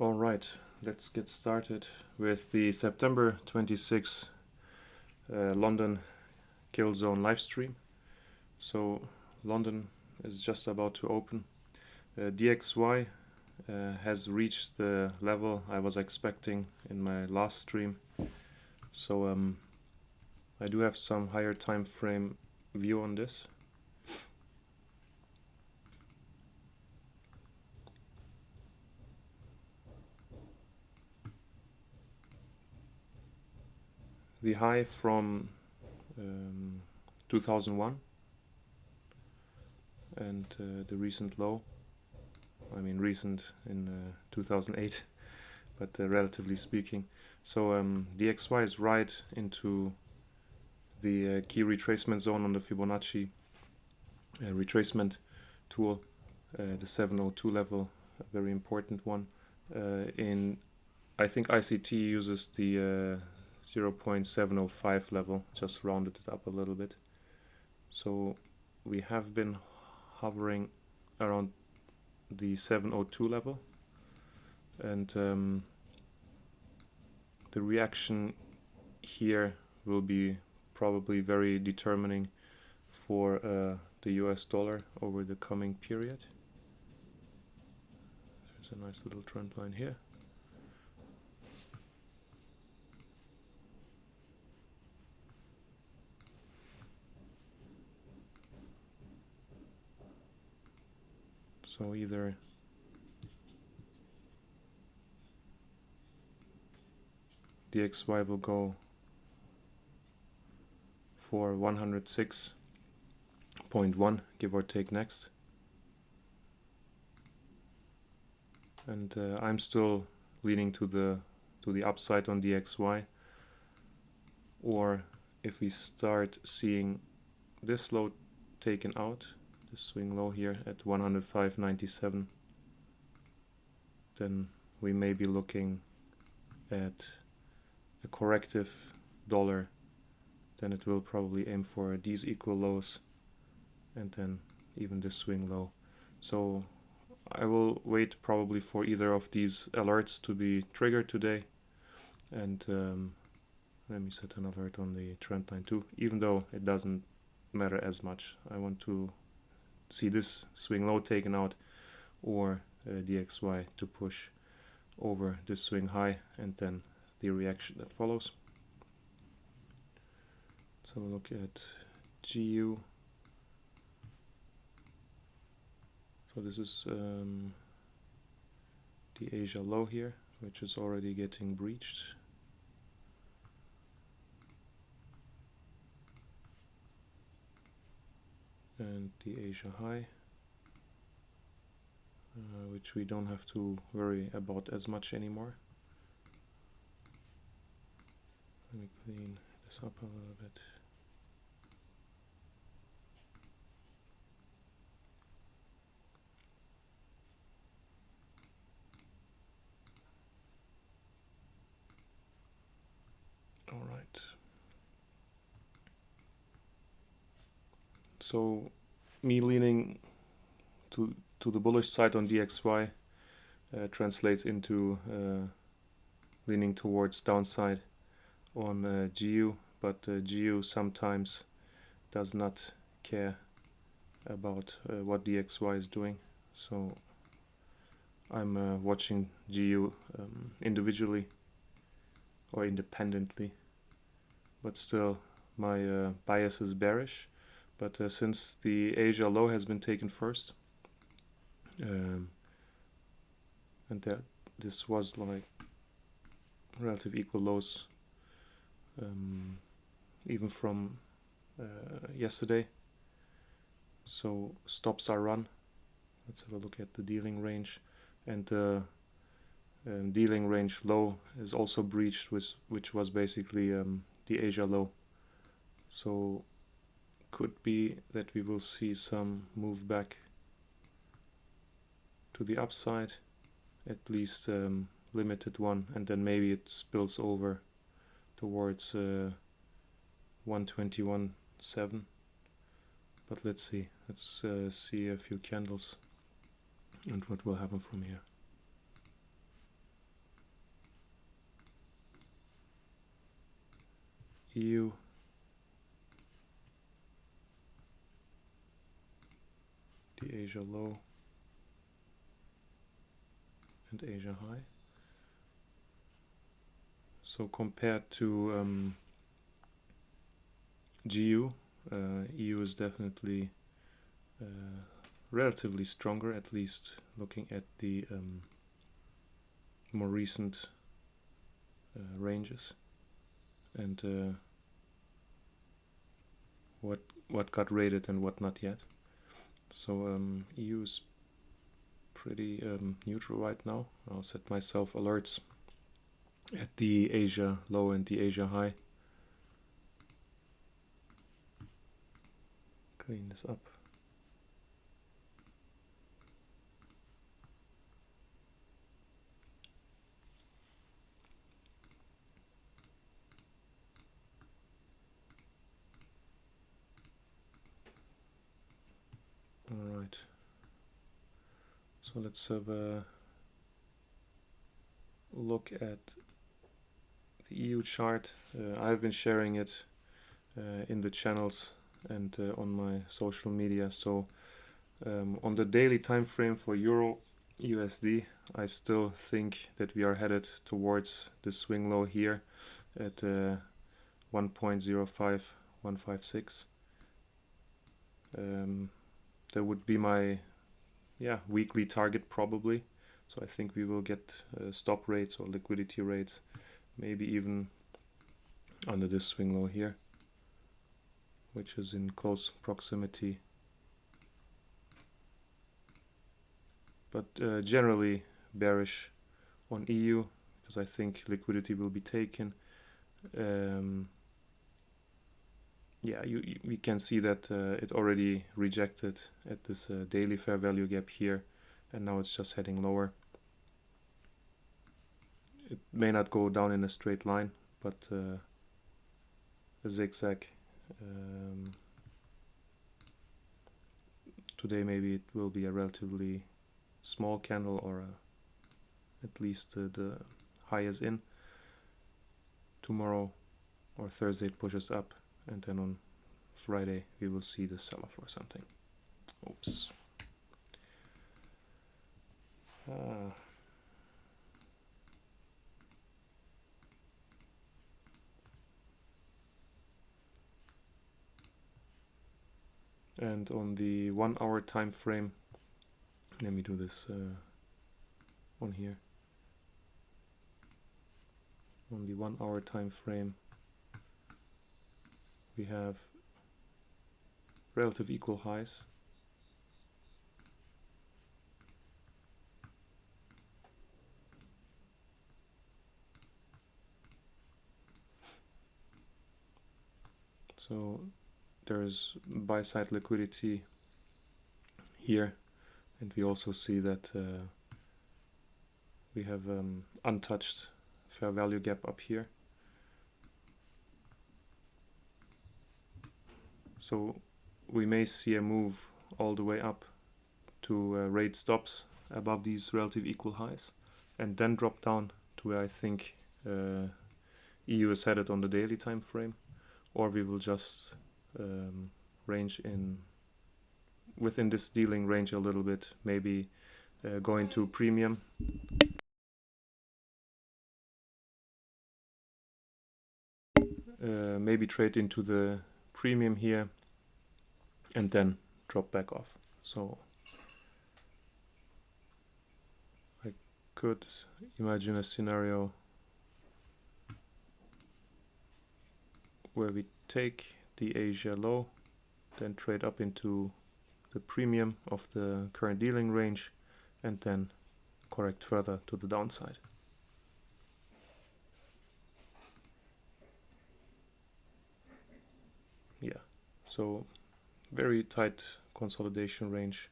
All right, let's get started with the September 26th London kill zone live stream. So London is just about to open. DXY has reached the level I was expecting in my last stream. So I do have some higher time frame view on this. The high from 2001 and the recent low, I mean recent in 2008, but relatively speaking. So DXY is right into the key retracement zone on the Fibonacci retracement tool, the 702 level, a very important one. I think ICT uses the 0.705 level, just rounded it up a little bit. So we have been hovering around the 702 level, and the reaction here will be probably very determining for the US dollar over the coming period. There's a nice little trend line here. So either DXY will go for 106.1, give or take, next. And I'm still leaning to the upside on DXY. Or if we start seeing this low taken out, the swing low here at 105.97, then we may be looking at a corrective dollar. Then it will probably aim for these equal lows and then even this swing low. So I will wait probably for either of these alerts to be triggered today, and let me set an alert on the trend line too, even though it doesn't matter as much. I want to see this swing low taken out, or DXY to push over this swing high, and then the reaction that follows. Let's have a look at GU. So this is the Asia low here, which is already getting breached. And the Asia high, which we don't have to worry about as much anymore. Let me clean this up a little bit. All right. So me leaning to the bullish side on DXY translates into leaning towards downside on GU, but GU sometimes does not care about what DXY is doing. So I'm watching GU individually or independently, but still my bias is bearish. But since the Asia low has been taken first, and that this was like relative equal lows even from yesterday, so stops are run. Let's have a look at the dealing range, and the dealing range low is also breached, which was basically the Asia low. So could be that we will see some move back to the upside, at least limited one, and then maybe it spills over towards 121.7. But let's see. Let's see a few candles and what will happen from here. EU, the Asia low, and Asia high. So compared to GU, EU is definitely relatively stronger, at least looking at the more recent ranges, and what got rated and what not yet. So EU is pretty neutral right now. I'll set myself alerts at the Asia low and the Asia high. Clean this up. All right. So let's have a look at the EU chart. I've been sharing it in the channels and on my social media. So on the daily time frame for Euro USD, I still think that we are headed towards the swing low here at 1.05156. That would be my weekly target probably. So I think we will get stop rates or liquidity rates, maybe even under this swing low here, which is in close proximity. But generally bearish on EU because I think liquidity will be taken. We can see that it already rejected at this daily fair value gap here, and now it's just heading lower. It may not go down in a straight line, but a zigzag. Today maybe it will be a relatively small candle, or at least the high is in. Tomorrow or Thursday it pushes up, and then on Friday we will see the sell-off or something. Oops. And on the 1 hour time frame, let me do this on here. On the 1 hour time frame, we have relative equal highs. So there's buy side liquidity here, and we also see that we have untouched fair value gap up here. So we may see a move all the way up to rate stops above these relative equal highs, and then drop down to where I think EU is headed on the daily time frame, or we will just range in within this dealing range a little bit, maybe go into premium. Maybe trade into the premium here and then drop back off. So I could imagine a scenario where we take the Asia low, then trade up into the premium of the current dealing range, and then correct further to the downside. Yeah, so very tight consolidation range.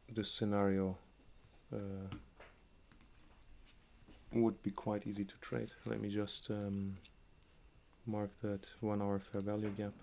This scenario would be quite easy to trade. Let me just mark that 1 hour fair value gap.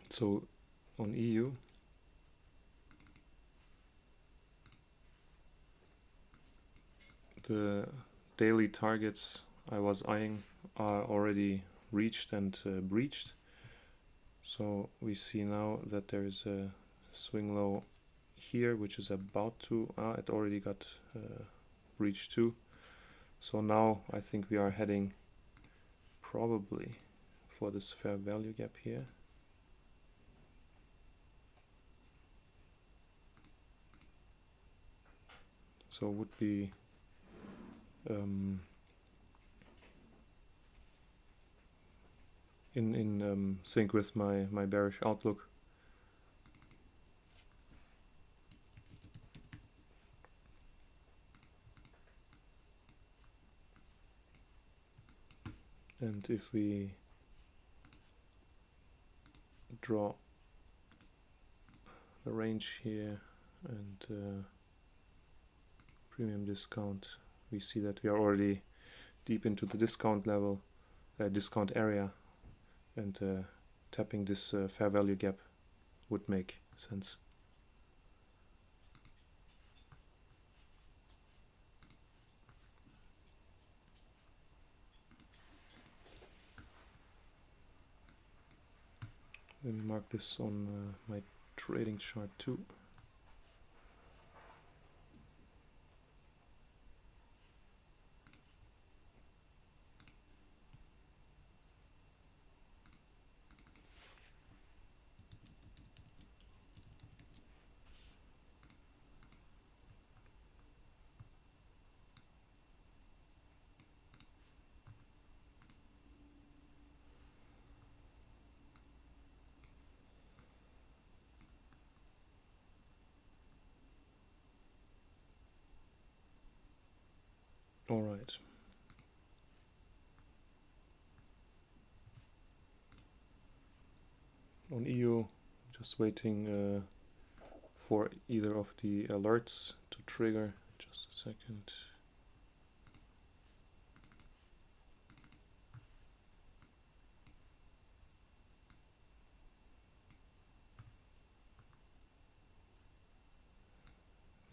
So on EU, the daily targets I was eyeing are already reached and breached. So we see now that there is a swing low here, which is about to, it already got breached too. So now I think we are heading probably for this fair value gap here. So would be in sync with my bearish outlook. And if we draw the range here and premium discount, we see that we are already deep into the discount level, discount area, and tapping this fair value gap would make sense. Let me mark this on my trading chart too. All right. On EU, just waiting for either of the alerts to trigger. Just a second.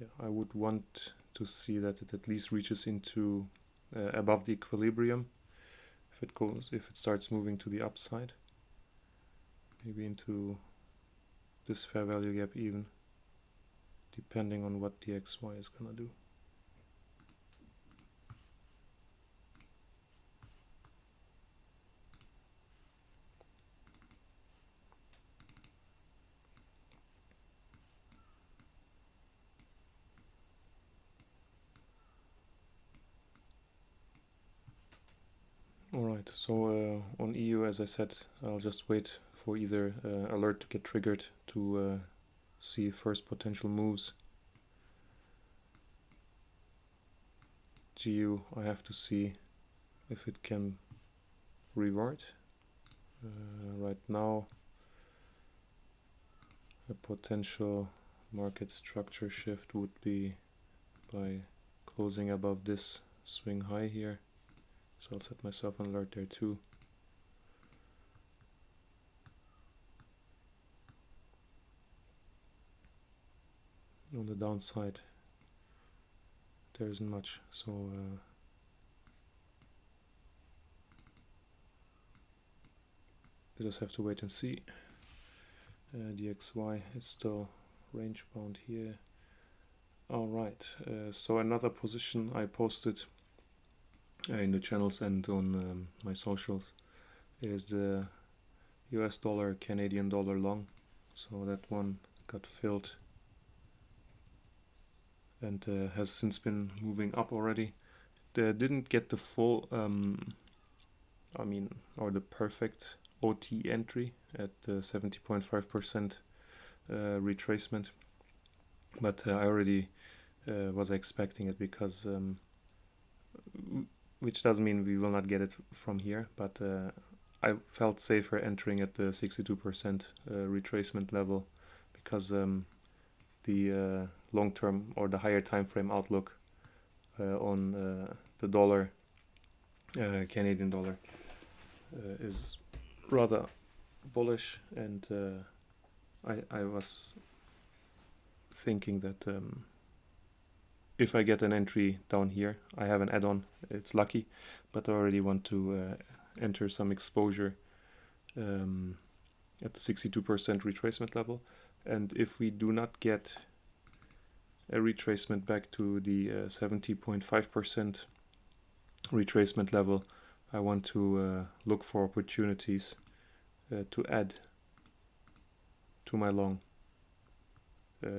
Yeah, I would want to see that it at least reaches into above the equilibrium. If it starts moving to the upside, maybe into this fair value gap even, depending on what the XY is gonna do. Alright, so on EU, as I said, I'll just wait for either alert to get triggered to see first potential moves. GU, I have to see if it can revert. Right now, a potential market structure shift would be by closing above this swing high here. So I'll set myself an alert there too. On the downside, there isn't much, so I just have to wait and see. The XY is still range bound here. Alright, so another position I posted in the channels and on my socials is the US dollar Canadian dollar long. So that one got filled and has since been moving up already. They didn't get the full or the perfect OT entry at 70.5% retracement, but I already was expecting it because which doesn't mean we will not get it from here, but I felt safer entering at the 62% retracement level because the long-term or the higher time frame outlook on the dollar, Canadian dollar, is rather bullish, and I was thinking that if I get an entry down here, I have an add-on, it's lucky, but I already want to enter some exposure at the 62% retracement level. And if we do not get a retracement back to the 70.5% retracement level, I want to look for opportunities to add to my long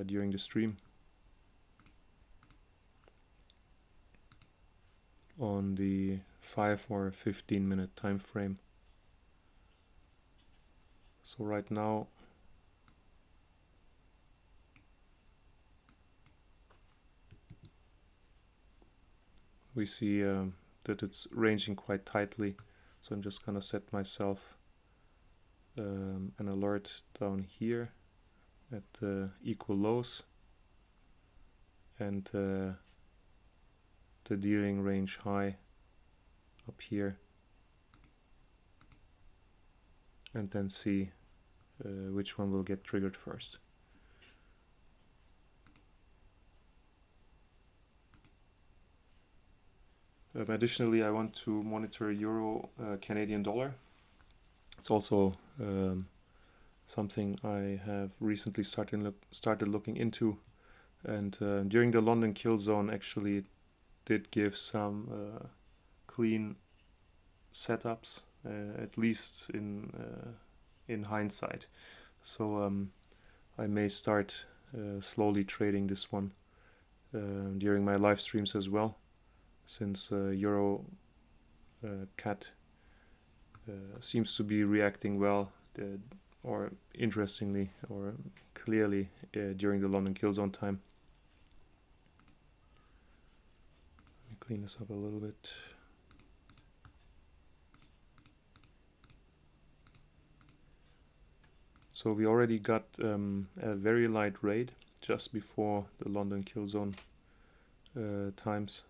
during the stream on the 5 or 15 minute time frame. So right now we see that it's ranging quite tightly, so I'm just gonna set myself an alert down here at the equal lows and the dealing range high up here, and then see which one will get triggered first. Additionally, I want to monitor Euro Canadian dollar. It's also something I have recently started looking into, and during the London kill zone actually it did give some clean setups, at least in hindsight. So I may start slowly trading this one during my live streams as well, since Euro CAD seems to be reacting well, or interestingly, or clearly during the London kill zone time. Let me clean this up a little bit. So we already got a very light raid just before the London kill zone times,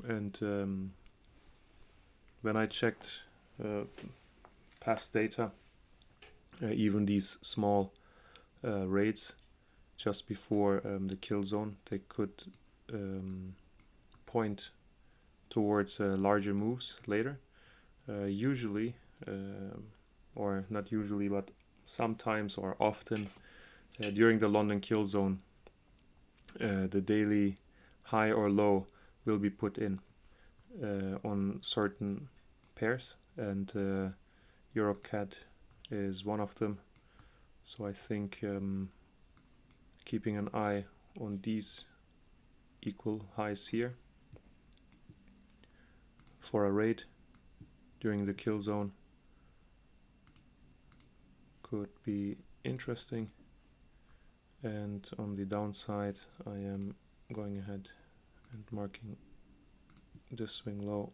and when I checked past data, even these small raids just before the kill zone, they could point towards larger moves later. Usually, or not usually, but sometimes or often during the London kill zone, the daily high or low will be put in on certain pairs, and Euro CAD is one of them. So I think keeping an eye on these equal highs here for a raid during the kill zone could be interesting. And on the downside, I am going ahead and marking this swing low.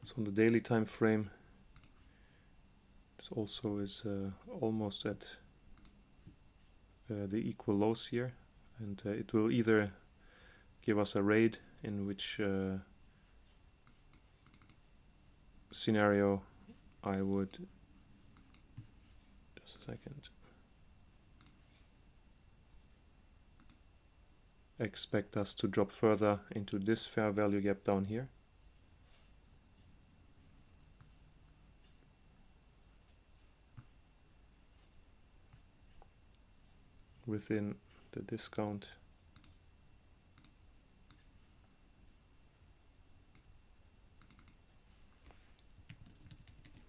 So on the daily time frame, this also is almost at the equal lows here, and it will either give us a raid, in which scenario I would, just a second, expect us to drop further into this fair value gap down here, within the discount.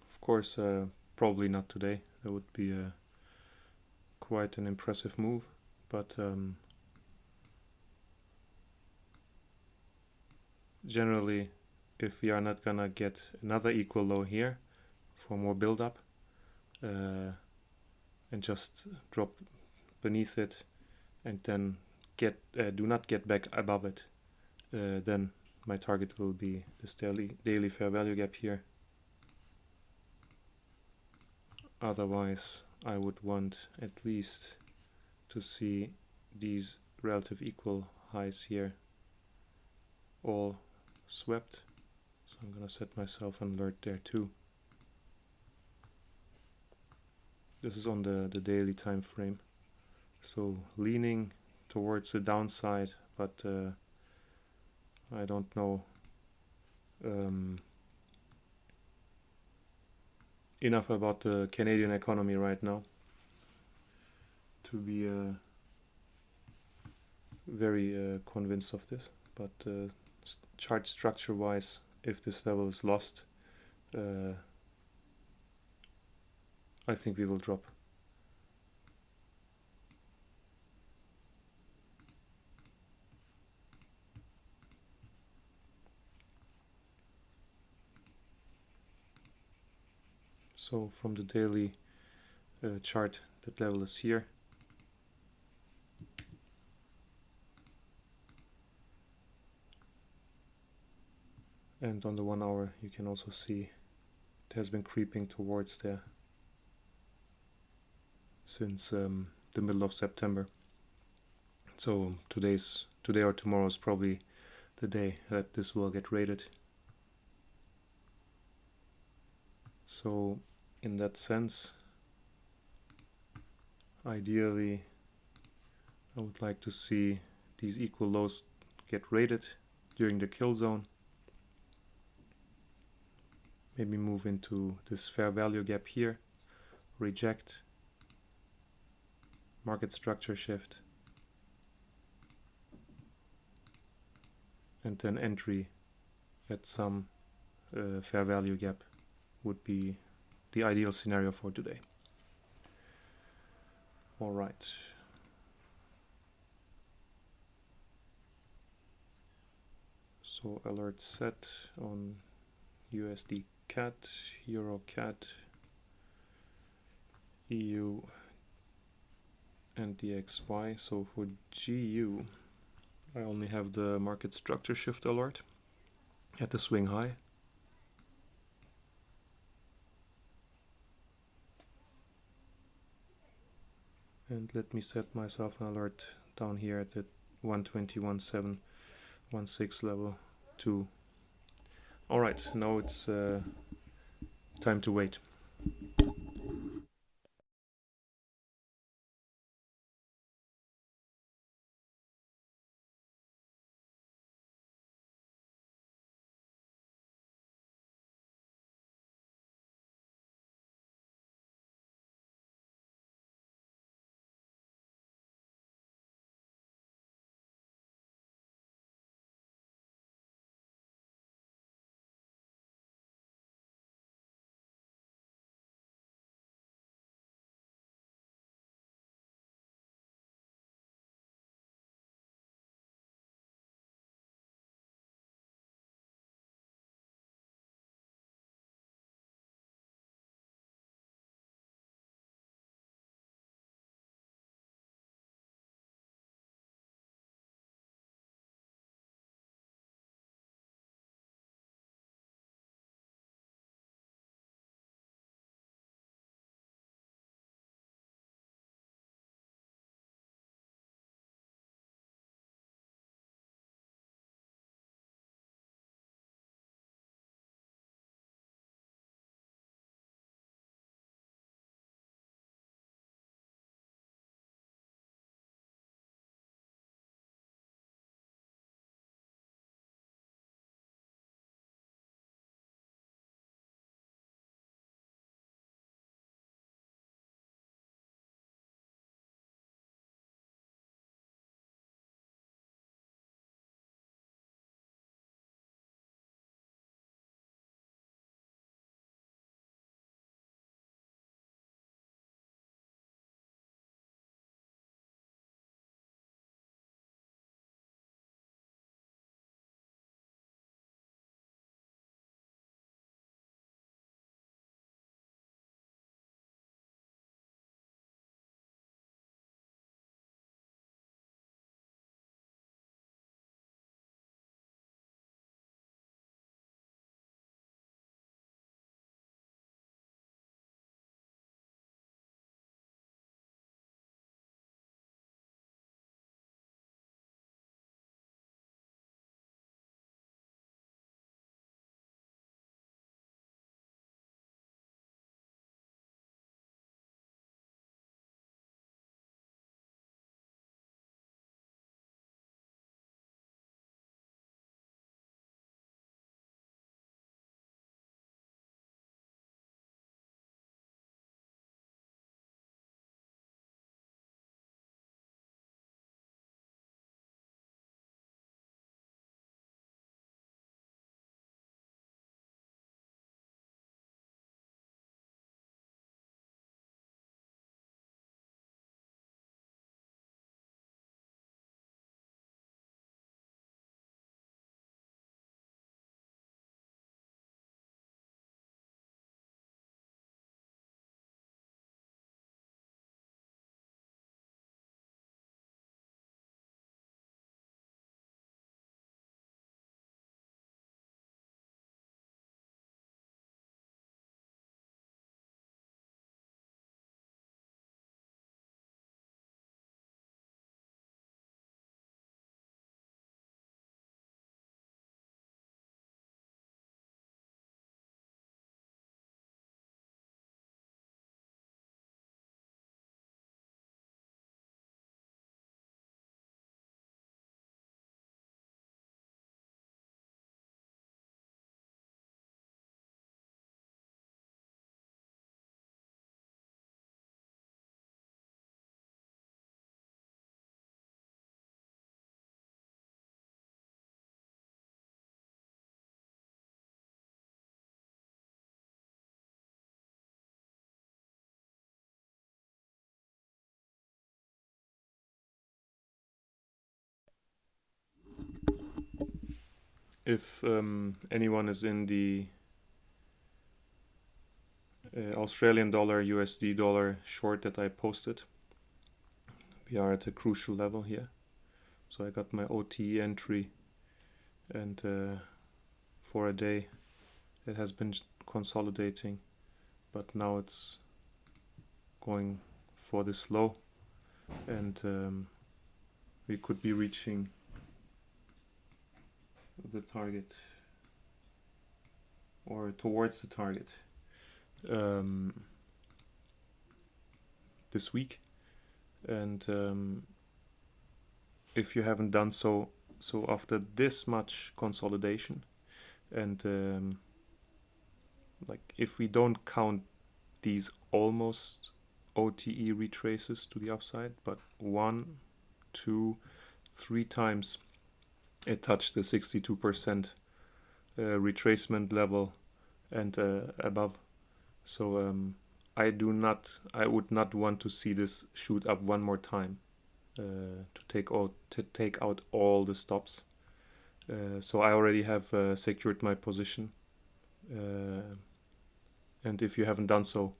Of course, probably not today. That would be quite an impressive move, but generally, if we are not gonna get another equal low here for more build up and just drop beneath it and then do not get back above it, then my target will be this daily fair value gap here. Otherwise, I would want at least to see these relative equal highs here all swept. So I'm gonna set myself an alert there too. This is on the daily time frame. So leaning towards the downside, but I don't know enough about the Canadian economy right now to be very convinced of this. But chart structure wise, if this level is lost, I think we will drop. So from the daily chart, that level is here. And on the 1 hour, you can also see it has been creeping towards there since the middle of September. So today or tomorrow is probably the day that this will get rated. So in that sense, ideally, I would like to see these equal lows get rated during the kill zone. Maybe move into this fair value gap here, reject, market structure shift, and then entry at some fair value gap would be the ideal scenario for today. All right. So alert set on USD CAD, Euro CAD, EU, and DXY. So for GU, I only have the market structure shift alert at the swing high. And let me set myself an alert down here at the 120.1716 level too. All right, now it's time to wait. if anyone is in the Australian dollar, USD dollar short that I posted, we are at a crucial level here. So I got my OTE entry, and for a day it has been consolidating, but now it's going for this low, and we could be reaching the target, or towards the target, this week. And if you haven't done so after this much consolidation, and like if we don't count these almost OTE retraces to the upside, but 1, 2, 3 times it touched the 62% retracement level and above. So I would not want to see this shoot up one more time to take out all the stops. So I already have secured my position, and if you haven't done so,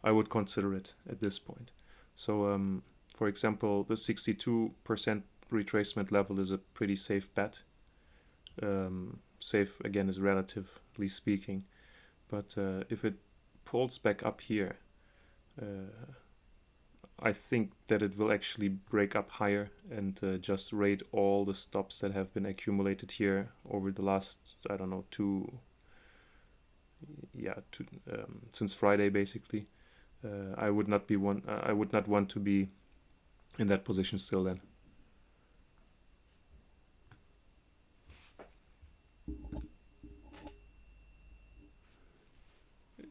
I would consider it at this point. So for example, the 62% retracement level is a pretty safe bet. Safe again is relatively speaking, but if it pulls back up here, I think that it will actually break up higher and just raid all the stops that have been accumulated here over the last, I don't know, since Friday basically. I would not want to be in that position still then.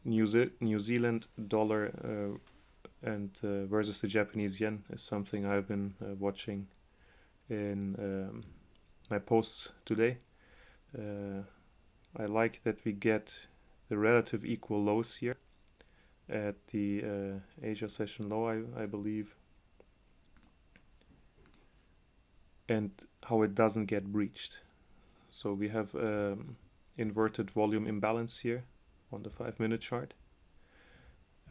New Zealand dollar and versus the Japanese yen is something I've been watching in my posts today. I like that we get the relative equal lows here at the Asia session low, I believe, and how it doesn't get breached. So we have inverted volume imbalance here on the 5-minute chart,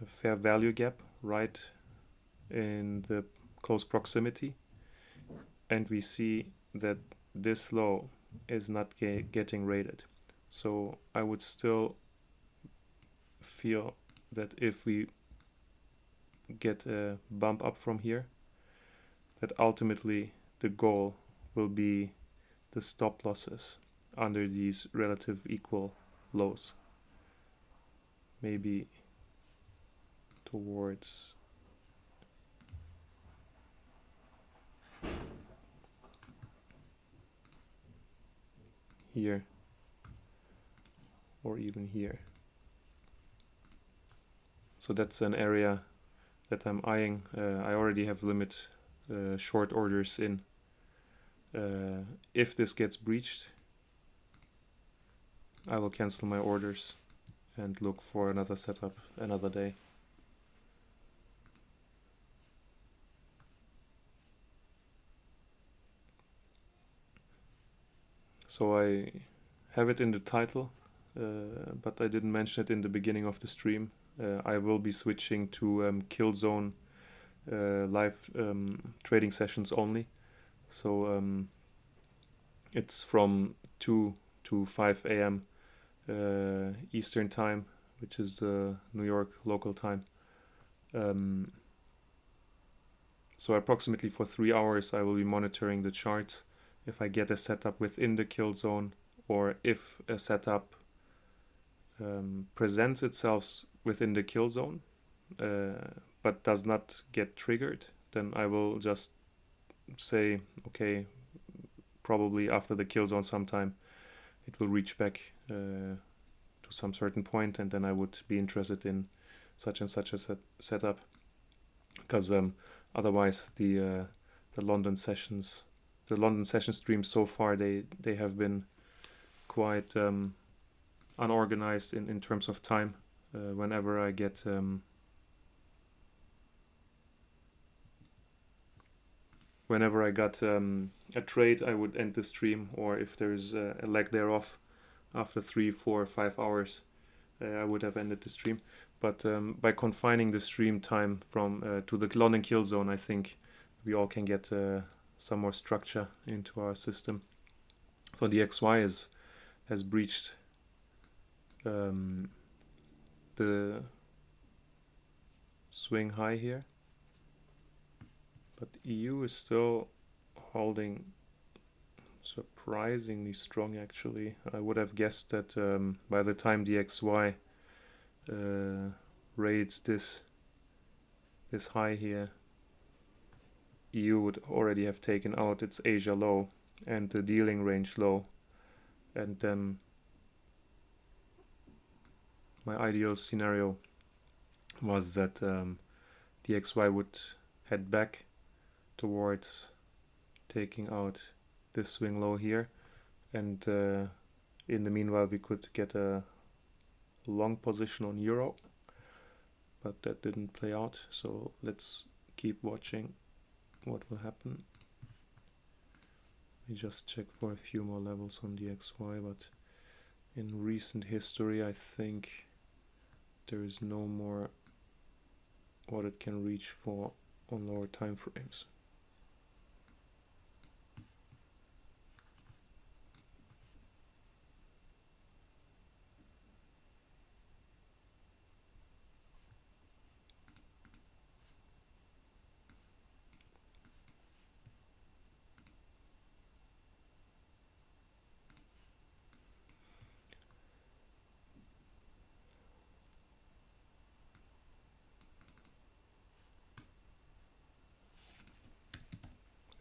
a fair value gap right in the close proximity, and we see that this low is not getting rated. So I would still feel that if we get a bump up from here, that ultimately the goal will be the stop losses under these relative equal lows, maybe towards here or even here. So that's an area that I'm eyeing. I already have limit short orders in. If this gets breached, I will cancel my orders and look for another setup another day. So I have it in the title, but I didn't mention it in the beginning of the stream. I will be switching to kill zone live trading sessions only. So it's from 2 to 5 a.m. Eastern time, which is the New York local time. So approximately for 3 hours I will be monitoring the charts. If I get a setup within the kill zone, or if a setup presents itself within the kill zone but does not get triggered, then I will just say, okay, probably after the kill zone sometime it will reach back to some certain point, and then I would be interested in such and such a setup, because otherwise the London session streams so far, they have been quite unorganized in terms of time. Whenever I get whenever I got a trade, I would end the stream, or if there's a leg thereof after 3, 4, 5 hours, I would have ended the stream. But by confining the stream time from to the London kill zone, I think we all can get some more structure into our system. So the XY has breached the swing high here, but EU is still holding surprisingly strong. Actually, I would have guessed that by the time the XY raids this high here, EU would already have taken out its Asia low and the dealing range low, and then my ideal scenario was that the XY would head back towards taking out this swing low here, and in the meanwhile we could get a long position on Euro, but that didn't play out. So let's keep watching what will happen. We just check for a few more levels on the XY, but in recent history I think there is no more what it can reach for on lower time frames.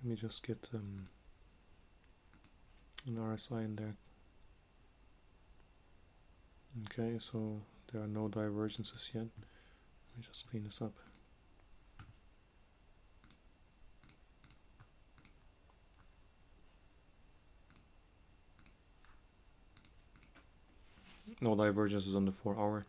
Let me just get an RSI in there. Okay, so there are no divergences yet. Let me just clean this up. No divergences on the 4 hour.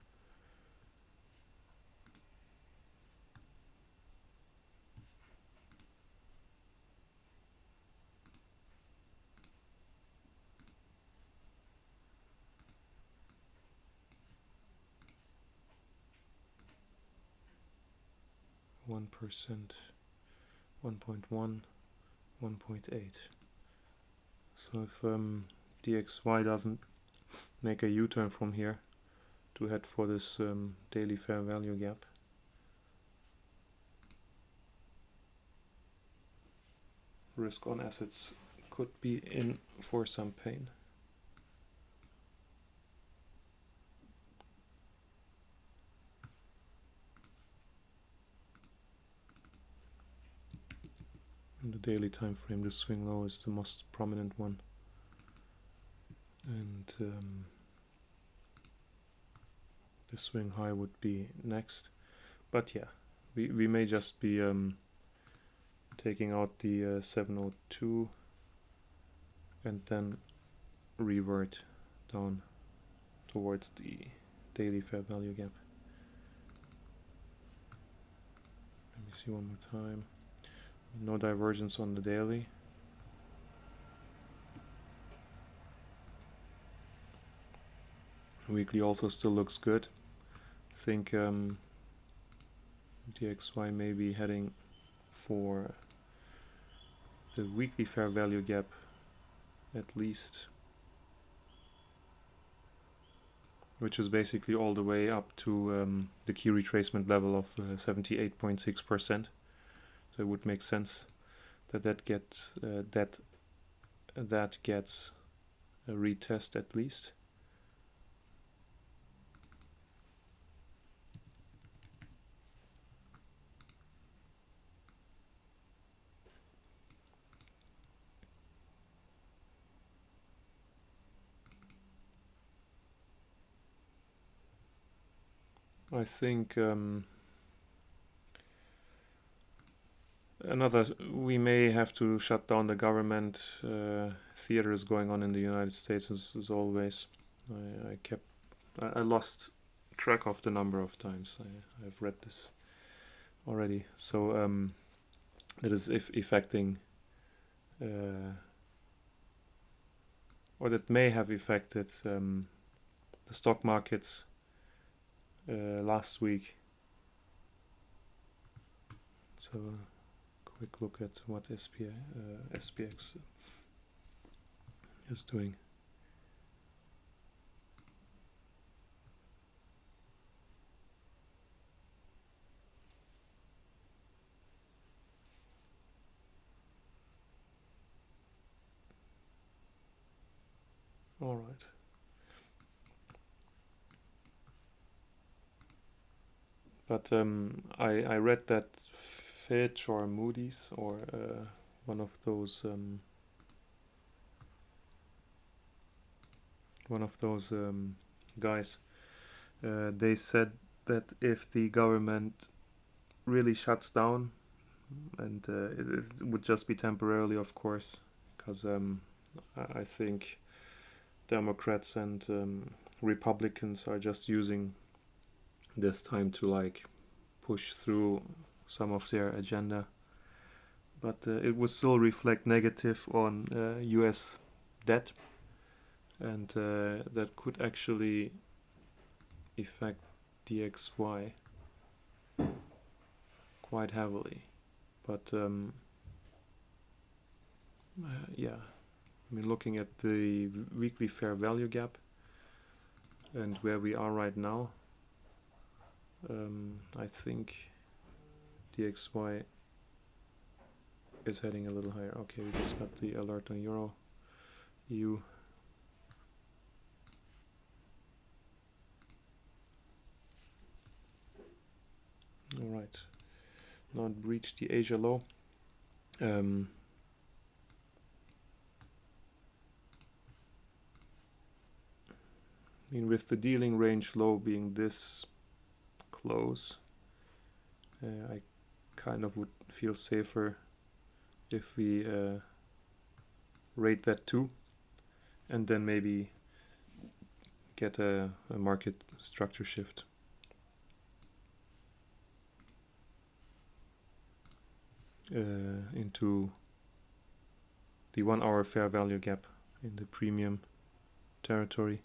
%, 1.1, 1.8. So if DXY doesn't make a U-turn from here to head for this daily fair value gap, risk on assets could be in for some pain. In the daily time frame, the swing low is the most prominent one, and the swing high would be next. But yeah, we may just be taking out the 702 and then revert down towards the daily fair value gap. Let me see one more time. No divergence on the daily. Weekly also still looks good. I think DXY may be heading for the weekly fair value gap at least, which is basically all the way up to the key retracement level of 78.6%. So it would make sense that gets that gets a retest at least. I think we may have to shut down the government. Theater is going on in the United States as always. I lost track of the number of times I've read this already. So that is affecting, or that may have affected the stock markets last week. So quick look at what SPX is doing. All right. But I read that Fitch or Moody's or one of those guys, they said that if the government really shuts down, and it would just be temporarily, of course, because I think Democrats and Republicans are just using this time to like push through some of their agenda, but it would still reflect negative on US debt, and that could actually affect DXY quite heavily. But yeah, I mean, looking at the weekly fair value gap and where we are right now, I think DXY is heading a little higher. Okay, we just got the alert on Euro EU. All right, now it breached the Asia low. I mean, with the dealing range low being this close, I kind of would feel safer if we rate that too, and then maybe get a market structure shift. Into the 1 hour fair value gap in the premium territory.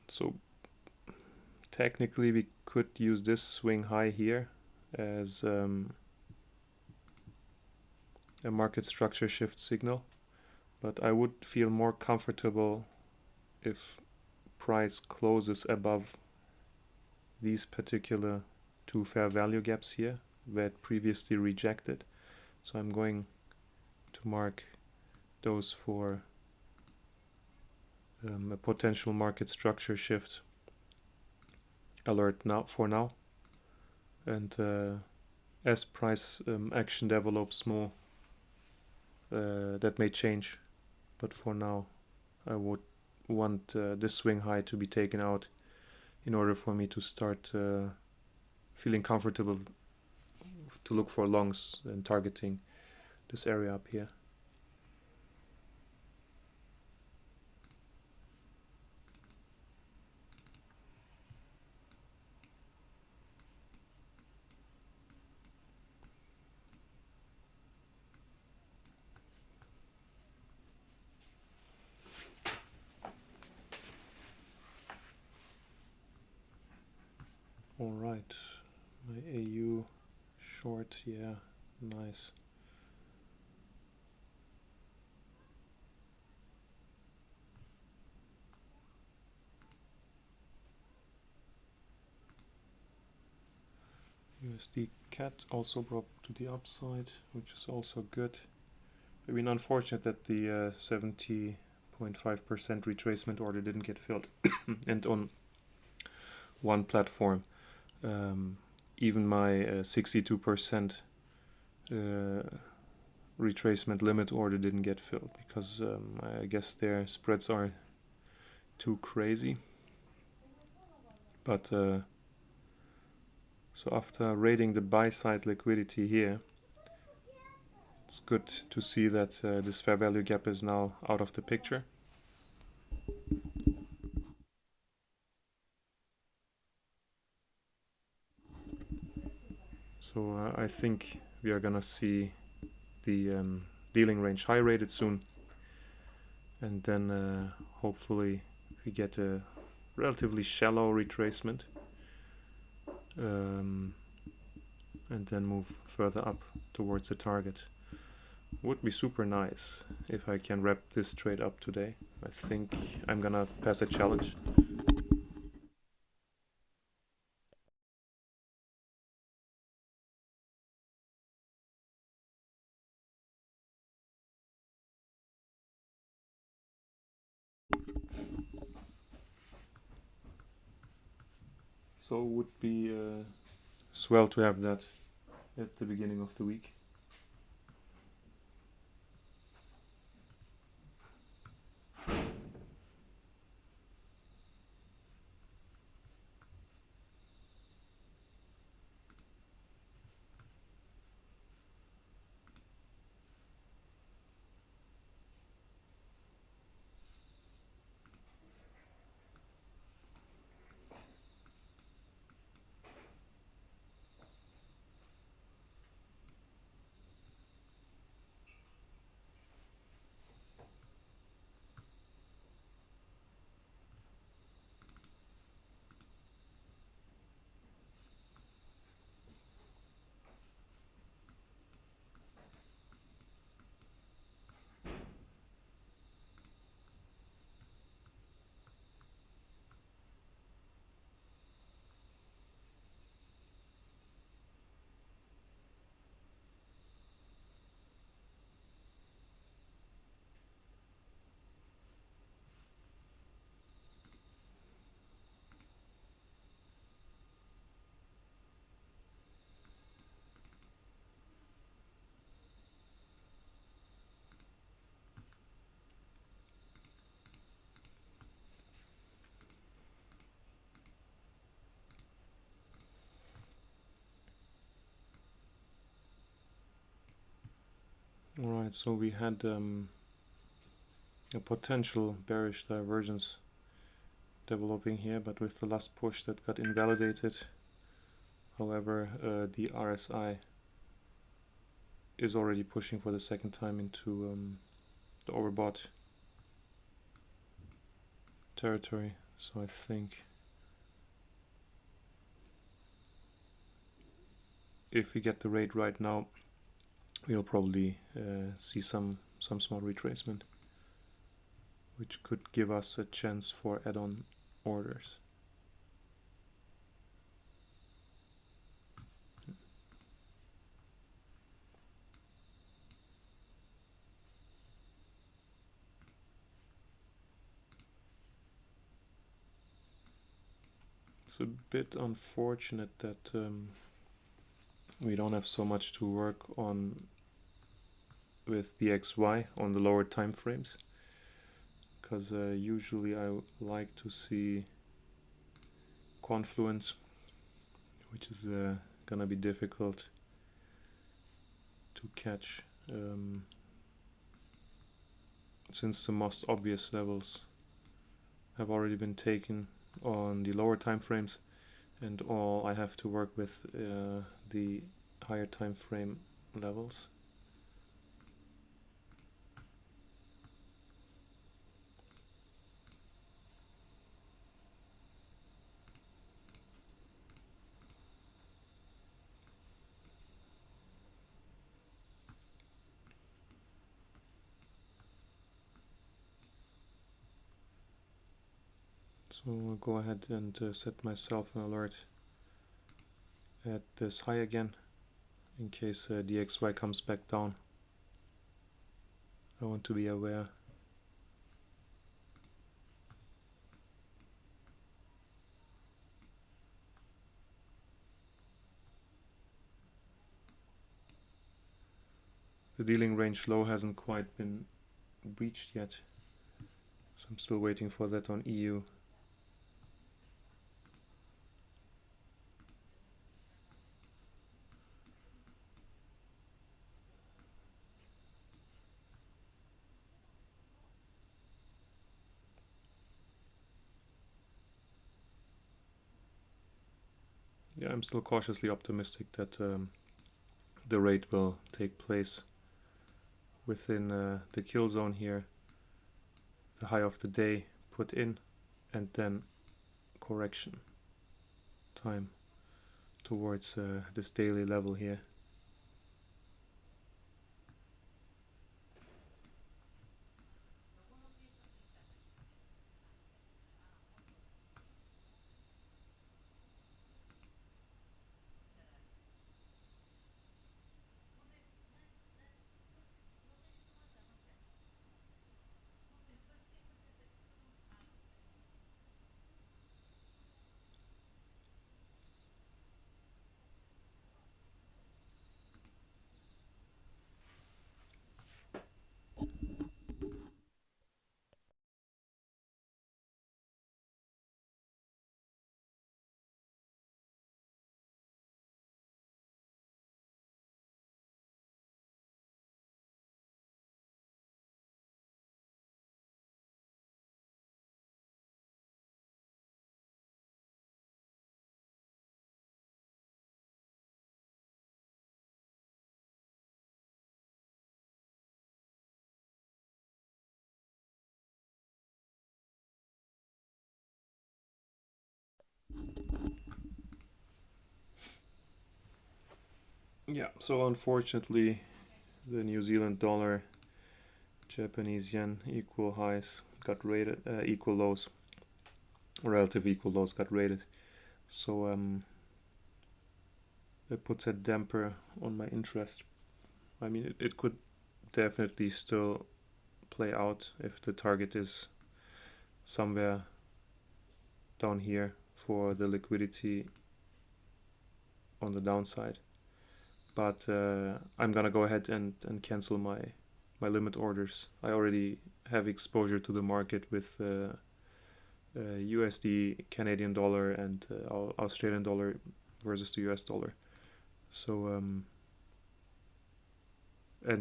So technically we could use this swing high here as a market structure shift signal, but I would feel more comfortable if price closes above these particular 2 fair value gaps here that previously rejected. So I'm going to mark those for a potential market structure shift alert for now, and as price action develops more, that may change, but for now I would want this swing high to be taken out in order for me to start feeling comfortable to look for longs and targeting this area up here. All right, my AU short, yeah, nice. USD CAT also broke to the upside, which is also good. I mean, unfortunate that the 70.5% retracement order didn't get filled, and on one platform, even my 62% retracement limit order didn't get filled because I guess their spreads are too crazy. But so after rating the buy side liquidity here, it's good to see that this fair value gap is now out of the picture. So I think we are gonna see the dealing range high rated soon, and then hopefully we get a relatively shallow retracement, and then move further up towards the target. Would be super nice if I can wrap this trade up today. I think I'm gonna pass a challenge. So would be swell to have that at the beginning of the week. Alright, so we had a potential bearish divergence developing here, but with the last push that got invalidated. However, the RSI is already pushing for the second time into the overbought territory, so I think if we get the rate right now, we'll probably see some small retracement, which could give us a chance for add-on orders. It's a bit unfortunate that we don't have so much to work on with the XY on the lower time frames, because usually I like to see confluence, which is gonna be difficult to catch since the most obvious levels have already been taken on the lower time frames, and all I have to work with the higher time frame levels. So I'll go ahead and set myself an alert at this high again, in case DXY comes back down. I want to be aware. The dealing range low hasn't quite been breached yet, so I'm still waiting for that on EU. Yeah, I'm still cautiously optimistic that the rate will take place within the kill zone here, the high of the day put in, and then correction time towards this daily level here. Yeah, so unfortunately the New Zealand dollar, Japanese yen equal highs got rated, equal lows, relative equal lows got rated. So it puts a damper on my interest. I mean, it could definitely still play out if the target is somewhere down here for the liquidity on the downside. But I'm gonna go ahead and cancel my limit orders. I already have exposure to the market with USD, Canadian dollar, and Australian dollar versus the US dollar. So and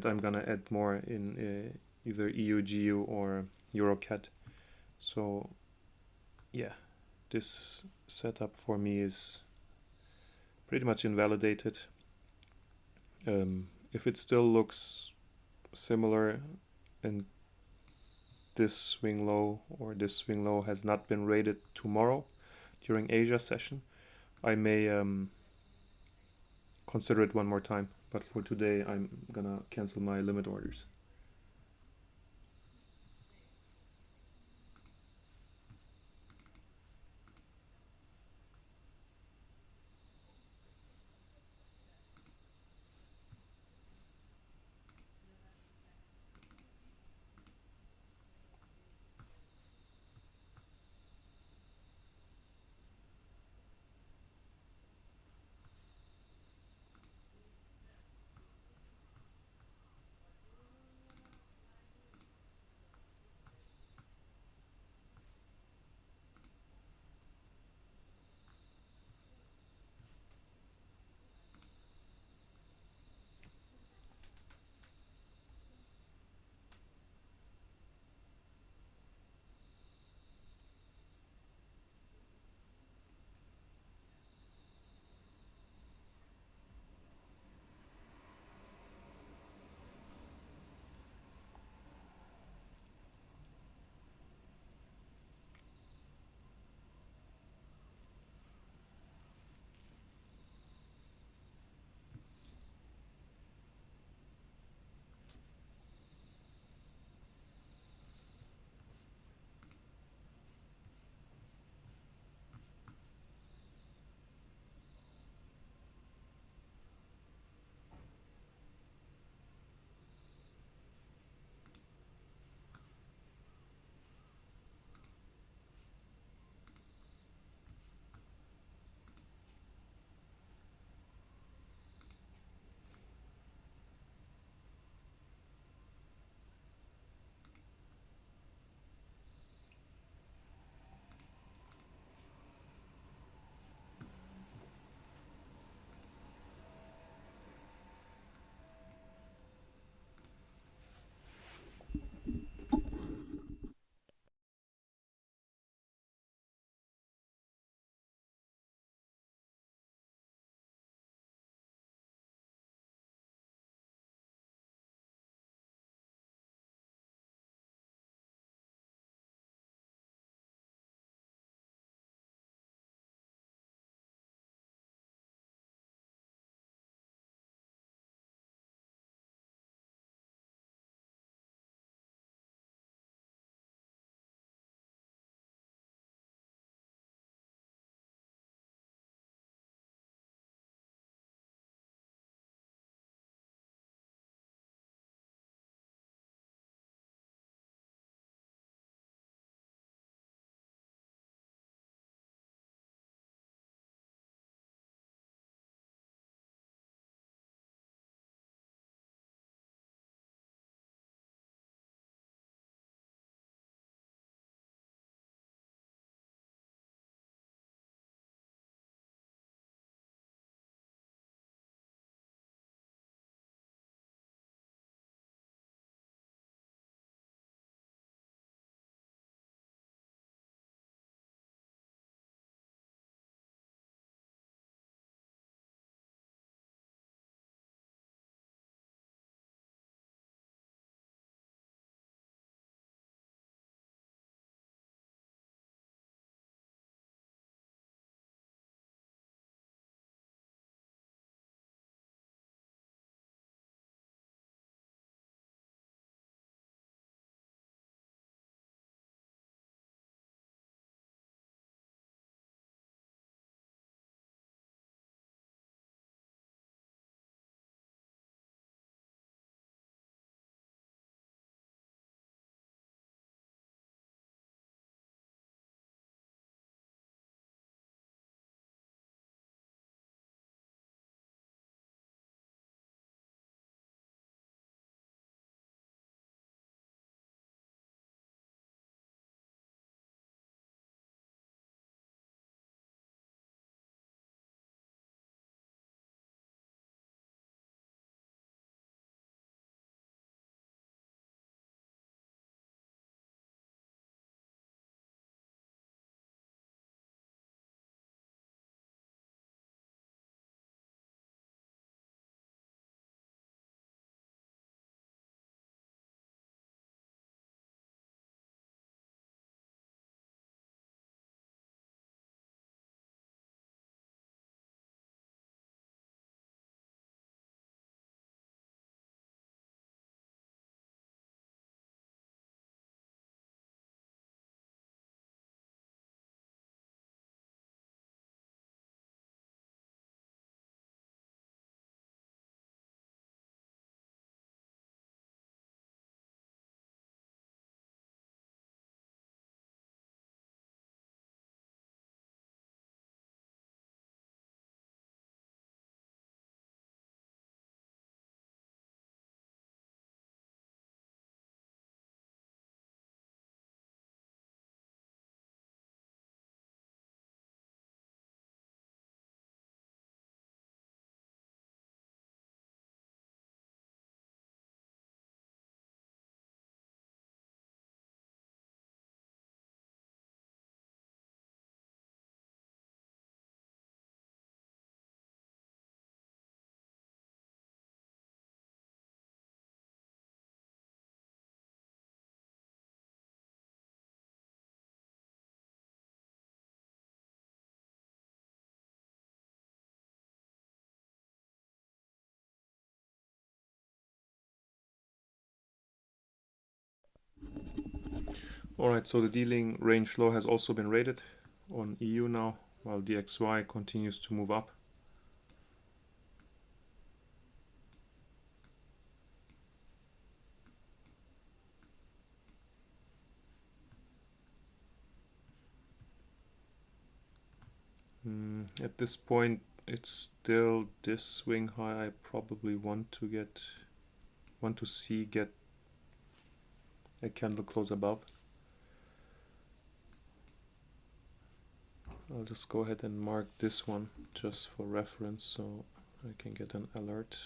I'm gonna add more in either EU, GU, or EuroCAD. So yeah, this setup for me is pretty much invalidated. If it still looks similar and this swing low or this swing low has not been rated tomorrow during Asia session, I may consider it one more time. But for today, I'm gonna cancel my limit orders. Alright, so the dealing range low has also been rated on EU now, while DXY continues to move up. At this point, it's still this swing high. I probably want to see get a candle close above. I'll just go ahead and mark this one just for reference so I can get an alert.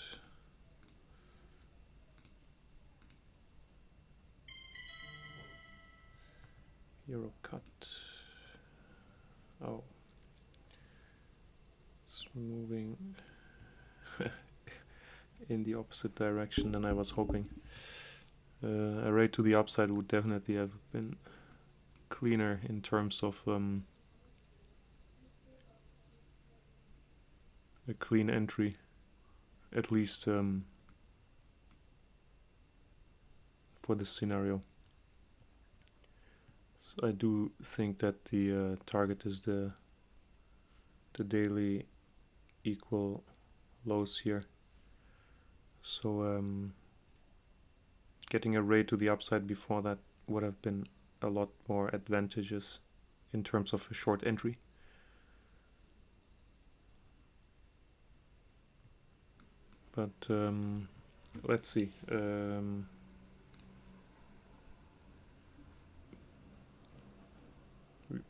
Euro cut. Oh, it's moving in the opposite direction than I was hoping. A rate to the upside would definitely have been cleaner in terms of a clean entry, at least for this scenario. So I do think that the target is the daily equal lows here. So getting a rate to the upside before that would have been a lot more advantageous in terms of a short entry. But let's see.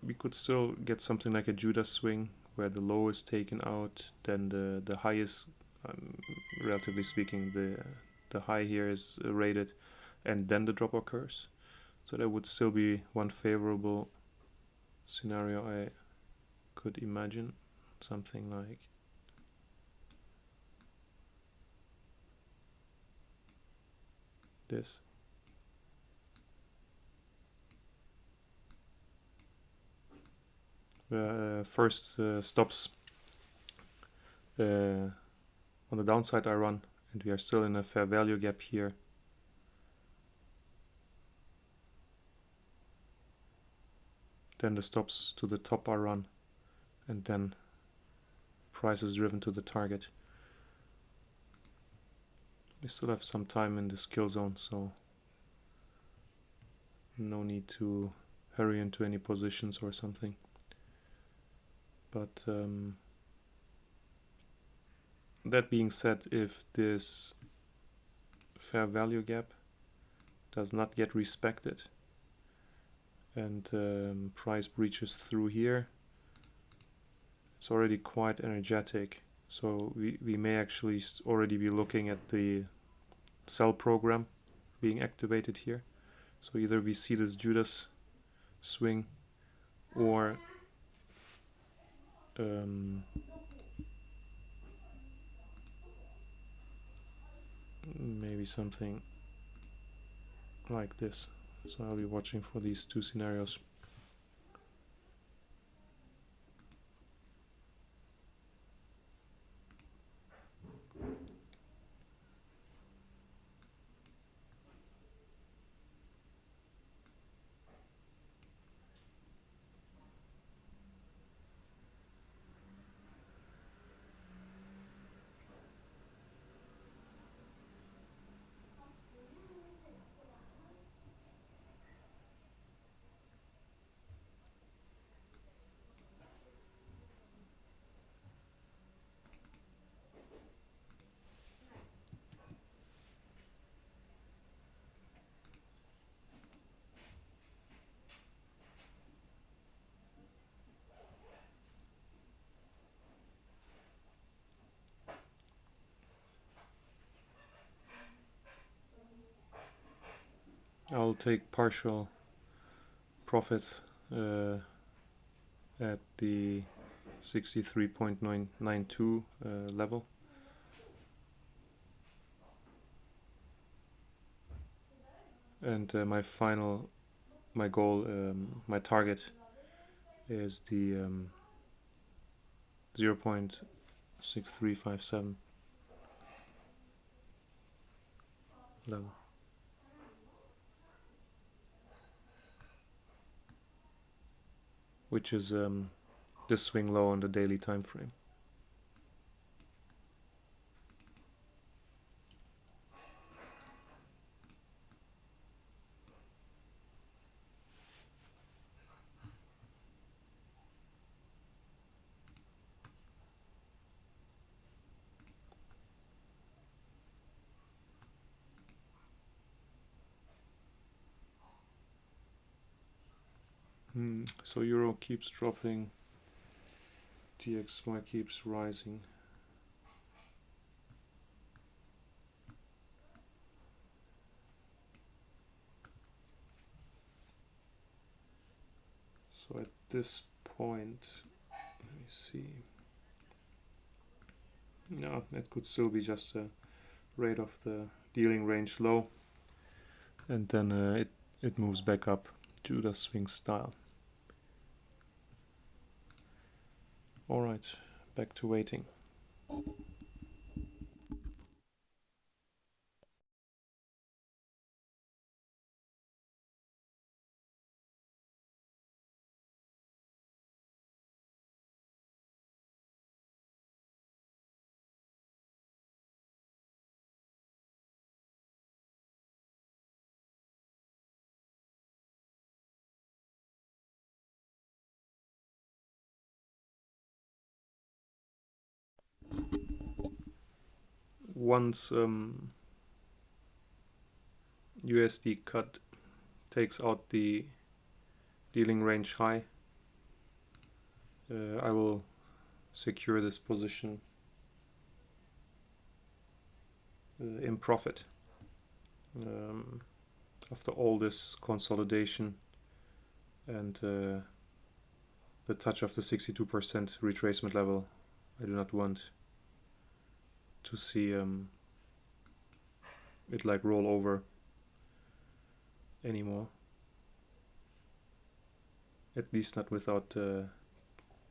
We could still get something like a Judas swing where the low is taken out, then the high is, relatively speaking, the high here is rated, and then the drop occurs. So that would still be one favorable scenario I could imagine, something like this. First stops on the downside I run, and we are still in a fair value gap here. Then the stops to the top are run, and then price is driven to the target. We still have some time in this kill zone, so no need to hurry into any positions or something. But that being said, if this fair value gap does not get respected and price breaches through here, it's already quite energetic. So we may actually already be looking at the sell program being activated here. So either we see this Judas swing or maybe something like this. So I'll be watching for these two scenarios. I'll take partial profits at the 63.992 level. And my goal, my target is the 0.6357 level. which is the swing low on the daily time frame. So euro keeps dropping, DXY keeps rising. So at this point, let me see. No, it could still be just a rate of the dealing range low, and then it moves back up to the swing style. Alright, back to waiting. Once USD cut takes out the dealing range high, I will secure this position in profit. After all this consolidation and the touch of the 62% retracement level, I do not want to see it like roll over anymore, at least not without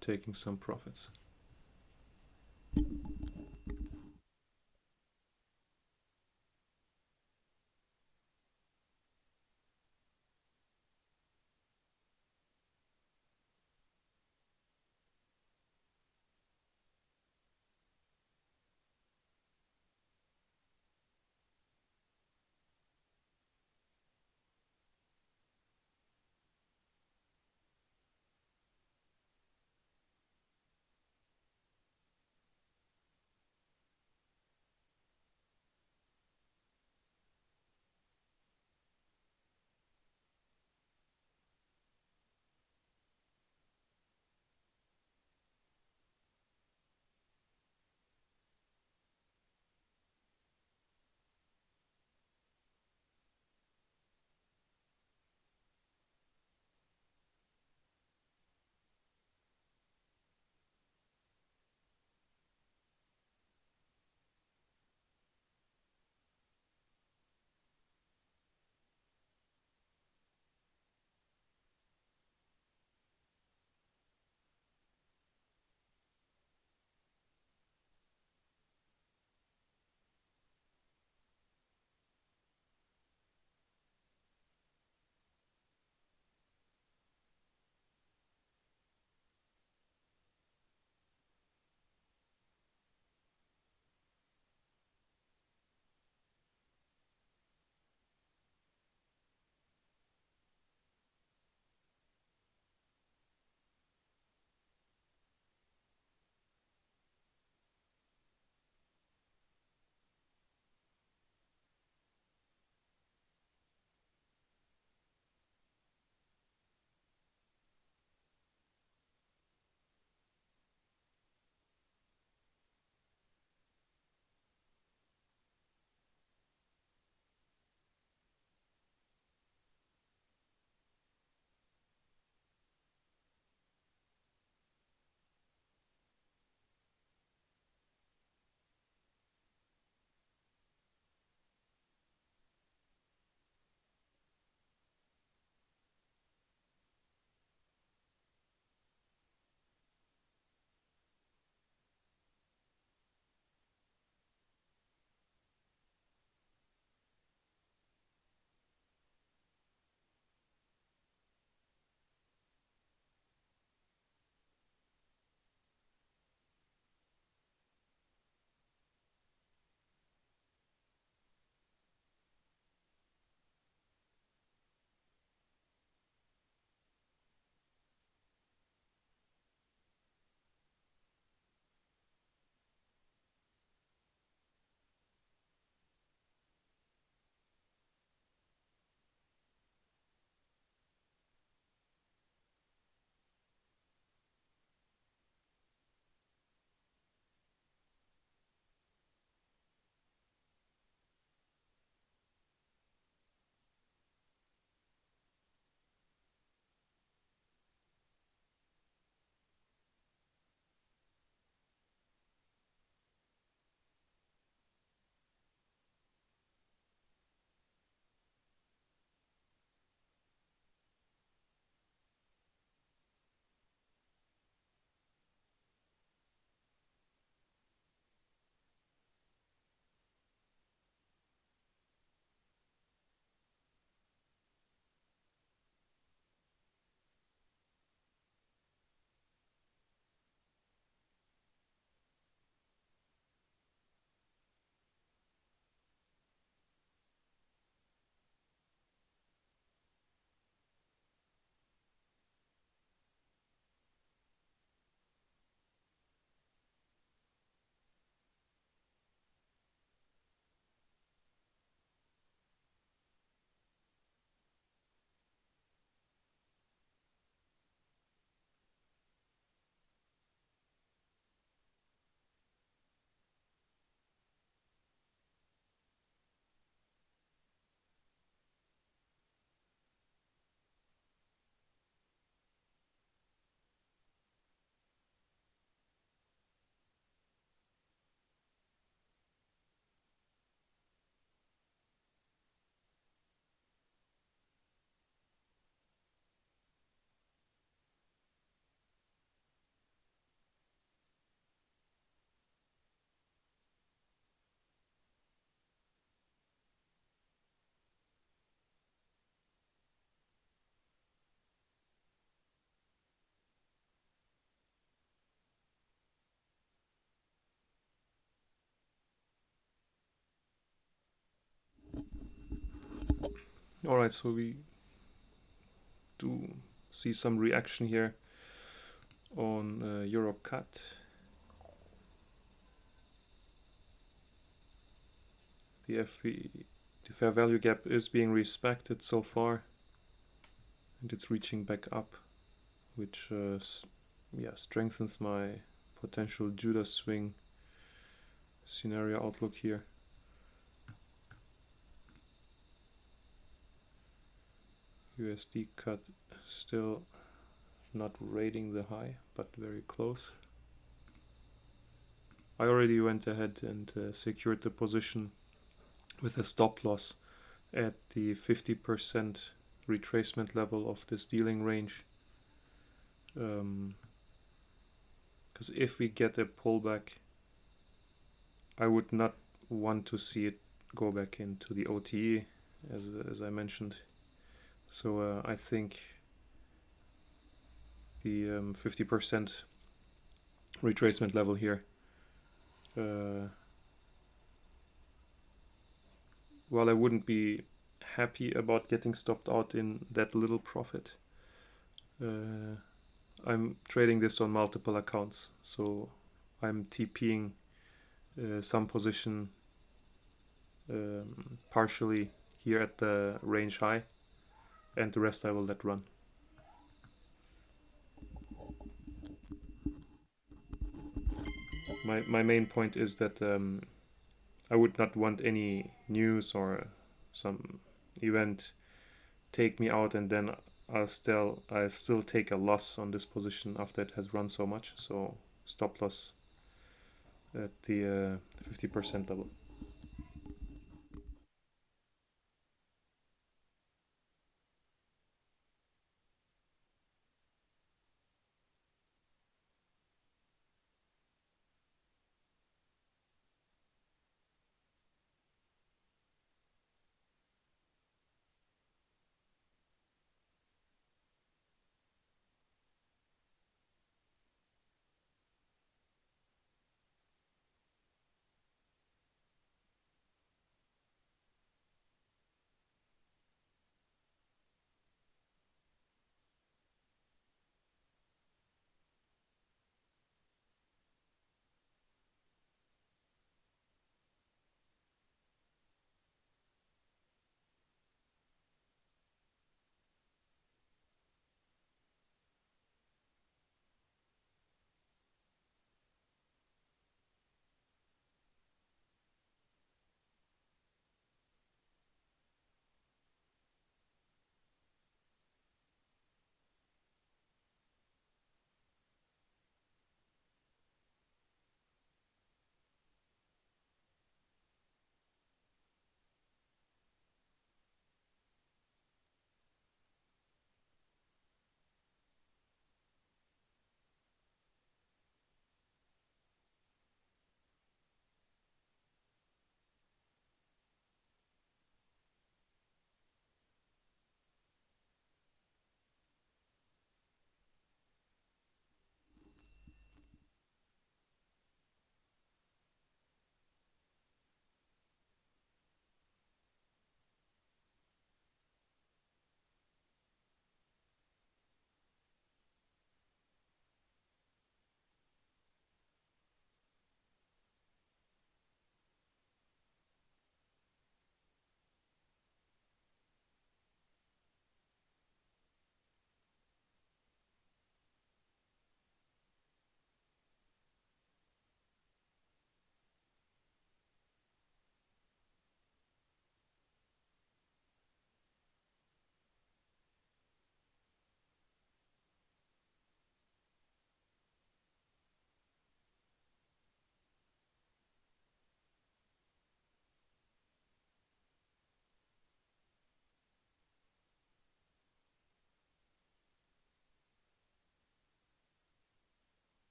taking some profits. Alright, so we do see some reaction here on Euro cut. The fair value gap is being respected so far, and it's reaching back up, which strengthens my potential Judas swing scenario outlook here. USD cut still not raiding the high, but very close. I already went ahead and secured the position with a stop loss at the 50% retracement level of this dealing range. Because if we get a pullback, I would not want to see it go back into the OTE, as I mentioned. So I think the 50% retracement level here, while I wouldn't be happy about getting stopped out in that little profit, I'm trading this on multiple accounts, so I'm TPing some position partially here at the range high, and the rest I will let run. My main point is that I would not want any news or some event take me out and then I still take a loss on this position after it has run so much. So stop loss at the 50% level.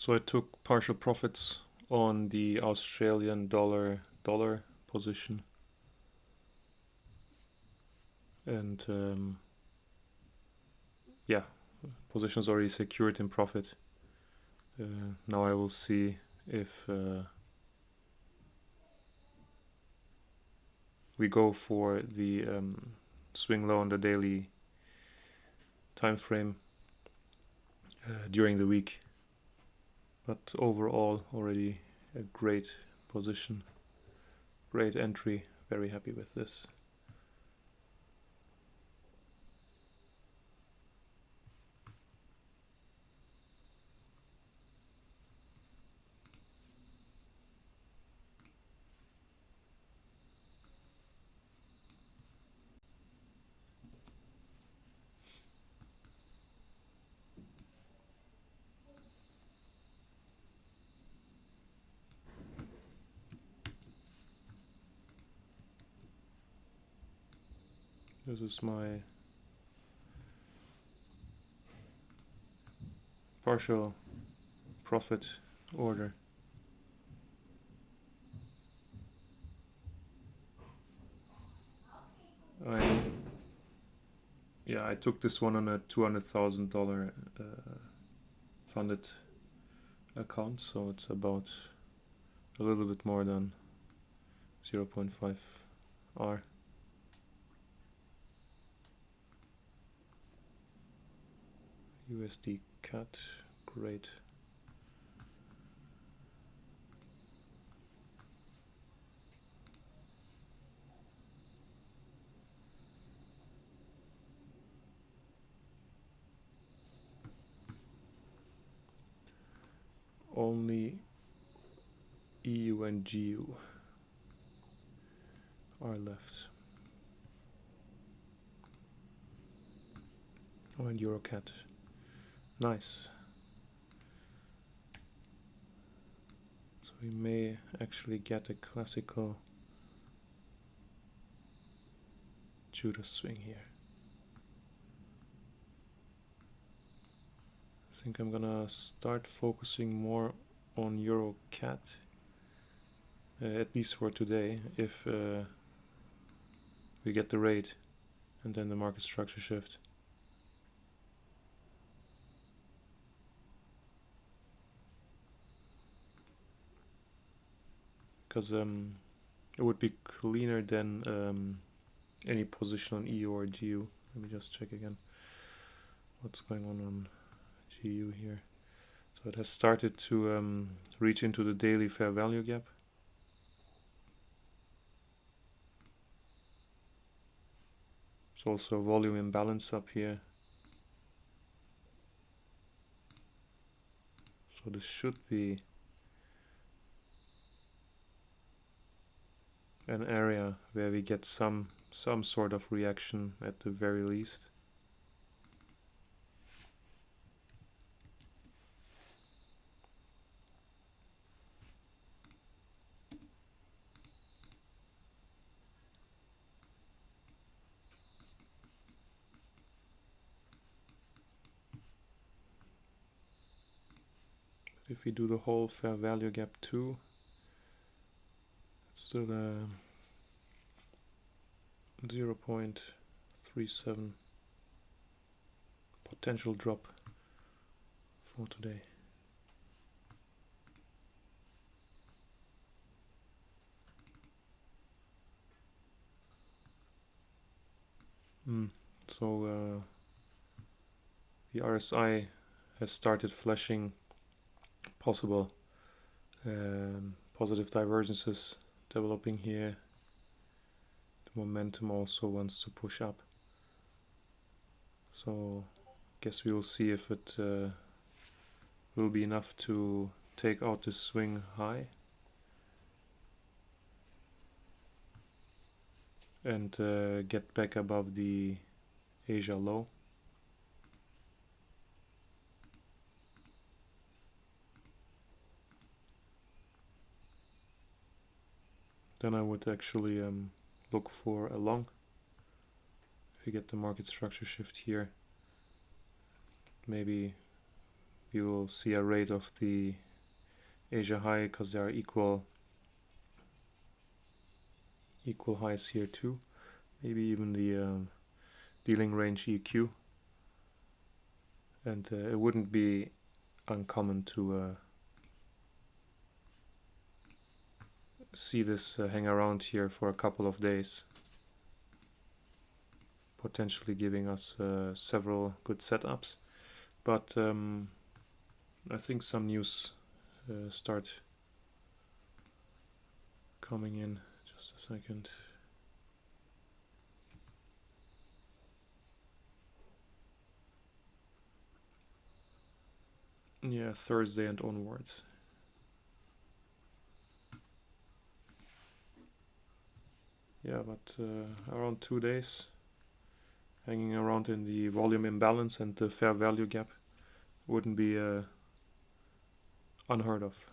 So I took partial profits on the Australian dollar position, and yeah, positions already secured in profit. Now I will see if we go for the swing low on the daily time frame during the week. But overall, already a great position, great entry. Very happy with this. This is my partial profit order. I took this one on a $200,000 funded account, so it's about a little bit more than 0.5 R. USD CAD, great. Only EU and GU are left. Oh, and EuroCAD. Nice. So we may actually get a classical Judas swing here. I think I'm gonna start focusing more on EuroCAD, at least for today, if we get the rate and then the market structure shift. Because it would be cleaner than any position on EU or GU. Let me just check again what's going on GU here. So it has started to reach into the daily fair value gap. There's also a volume imbalance up here. So this should be an area where we get some sort of reaction at the very least. If we do the whole fair value gap too, it's still a 0.37 potential drop for today. So the RSI has started flashing possible positive divergences developing here. The momentum also wants to push up. So guess we will see if it will be enough to take out the swing high and get back above the Asia low. Then I would actually look for a long. If you get the market structure shift here, maybe we will see a rate of the Asia high because they are equal highs here too. Maybe even the dealing range EQ. And it wouldn't be uncommon to see this hang around here for a couple of days, potentially giving us several good setups. But I think some news start coming in. Just a second. Yeah, Thursday and onwards. Yeah, but around 2 days, hanging around in the volume imbalance and the fair value gap wouldn't be unheard of.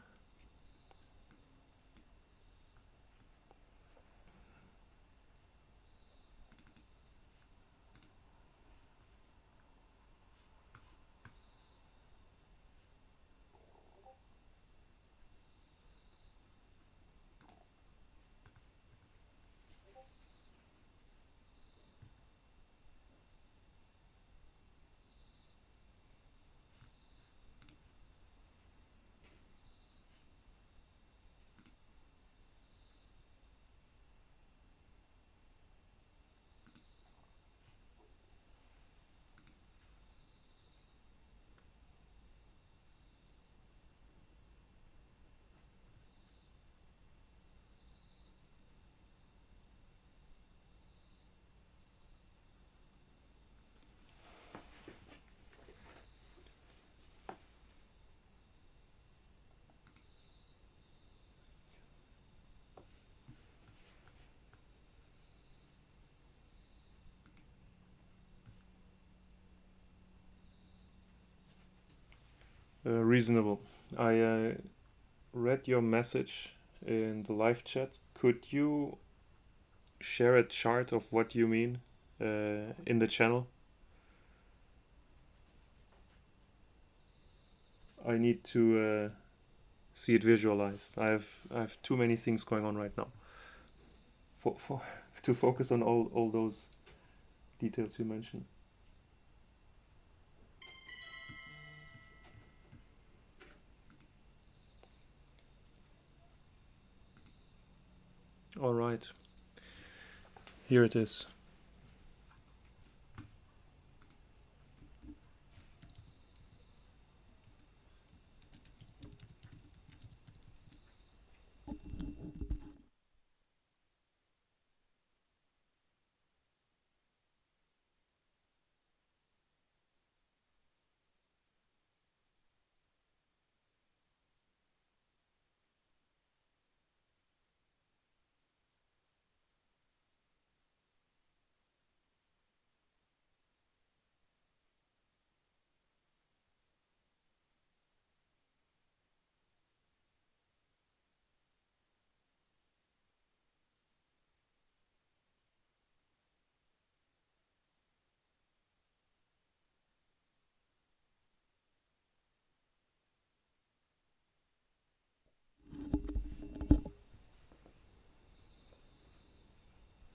Reasonable. I read your message in the live chat. Could you share a chart of what you mean in the channel? I need to see it visualized. I have too many things going on right now for to focus on all those details you mentioned. All right, here it is.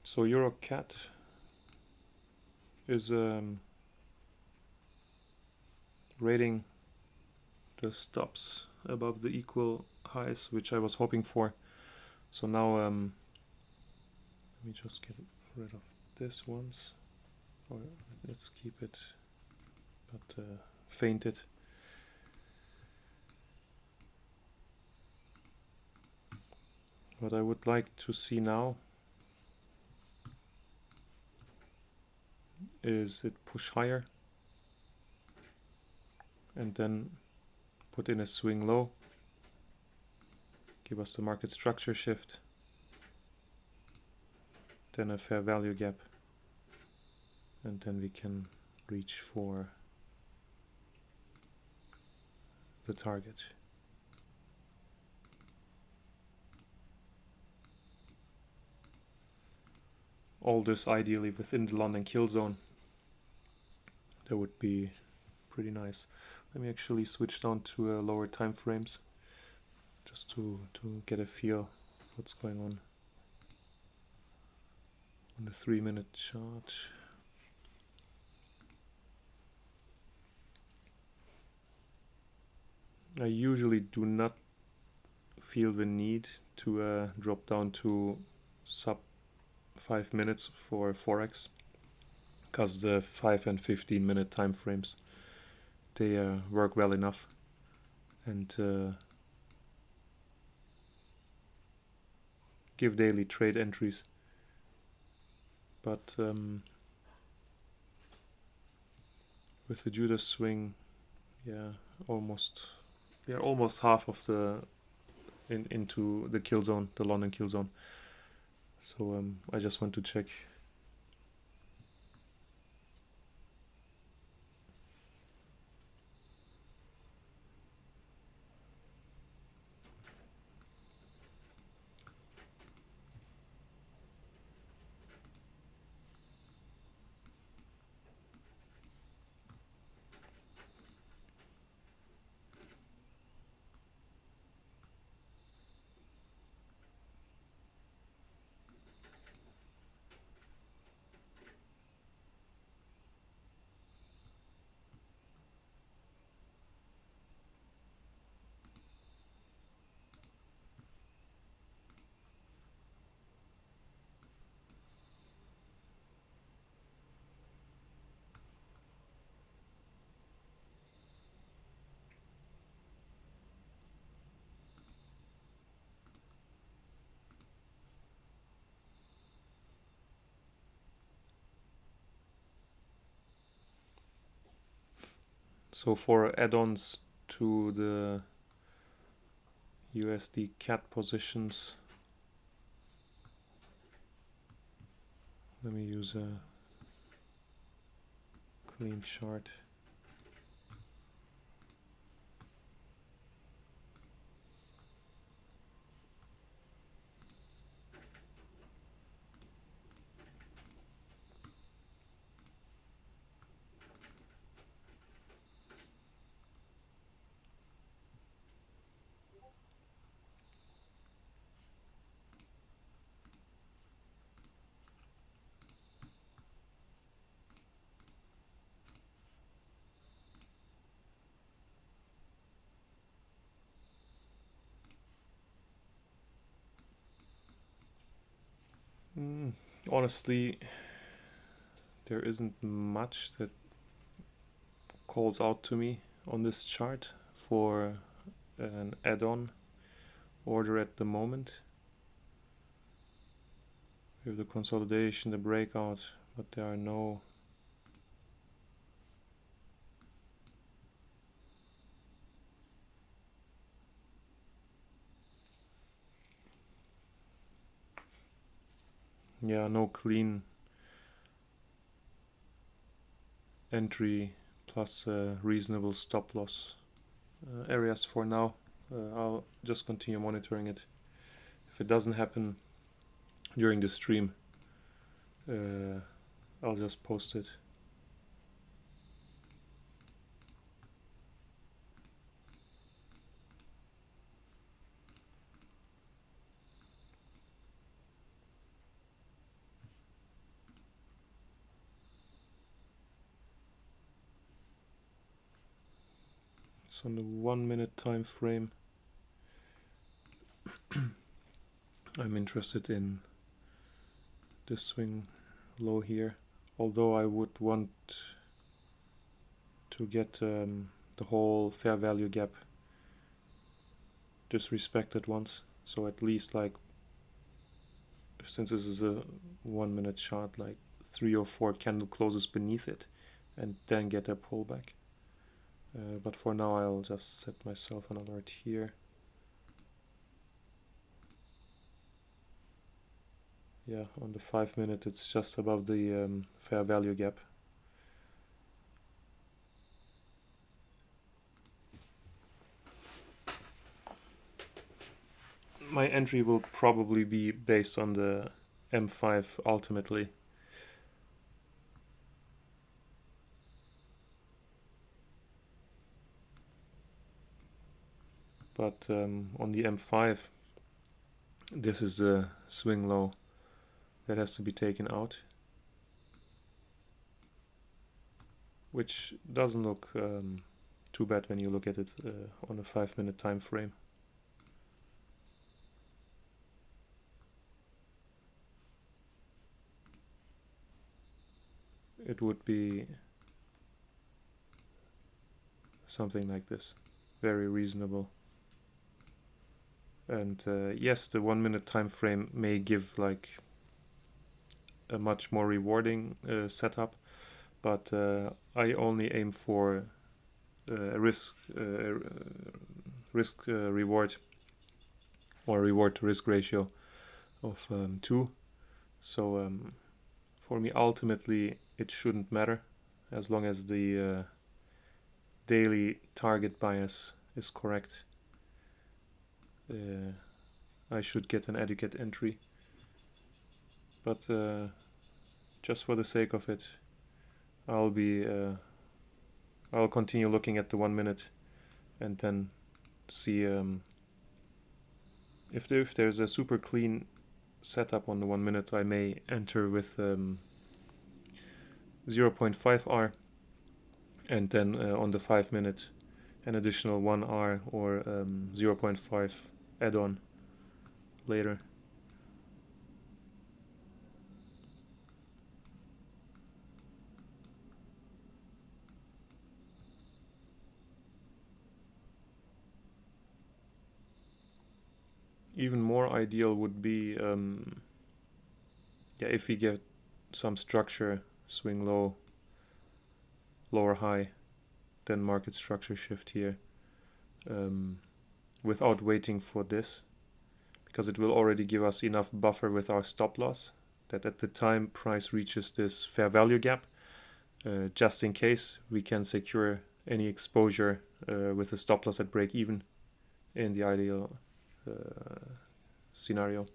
So Euro cat is rating the stops above the equal highs, which I was hoping for. So now let me just get rid of this once, or let's keep it, but faint it. What I would like to see now is it push higher and then put in a swing low, give us the market structure shift, then a fair value gap, and then we can reach for the target. All this ideally within the London kill zone. That would be pretty nice. Let me actually switch down to lower time frames, just to get a feel of what's going on the 3-minute chart. I usually do not feel the need to drop down to sub 5 minutes for Forex, because the 5 and 15-minute time frames, they work well enough, and give daily trade entries. But with the Judas swing, almost half of the into the kill zone, the London kill zone. So I just want to check. So for add-ons to the USD CAD positions, let me use a clean chart. Honestly, there isn't much that calls out to me on this chart for an add-on order at the moment. We have the consolidation, the breakout, but there are no no clean entry plus reasonable stop loss areas for now. I'll just continue monitoring it. If it doesn't happen during the stream, I'll just post it. So on the 1-minute time frame, I'm interested in this swing low here, although I would want to get the whole fair value gap disrespected once. So at least, like, since this is a 1-minute chart, like 3 or 4 candle closes beneath it, and then get a pullback. But for now, I'll just set myself an alert here. Yeah, on the 5-minute, it's just above the fair value gap. My entry will probably be based on the M5 ultimately. But on the M5, this is the swing low that has to be taken out, which doesn't look too bad when you look at it on a 5-minute time frame. It would be something like this, very reasonable. And yes, the 1-minute time frame may give like a much more rewarding setup, but I only aim for a risk reward or reward to risk ratio of 2. So for me, ultimately, it shouldn't matter as long as the daily target bias is correct. I should get an adequate entry, but just for the sake of it, I'll continue looking at the 1 minute and then see if there's a super clean setup on the 1 minute. I may enter with 0.5 R, and then on the 5 minute an additional 1 R or 0.5 add-on later. Even more ideal would be if we get some structure, swing low, lower high, then market structure shift here without waiting for this, because it will already give us enough buffer with our stop loss that at the time price reaches this fair value gap, just in case we can secure any exposure with a stop loss at break even in the ideal scenario.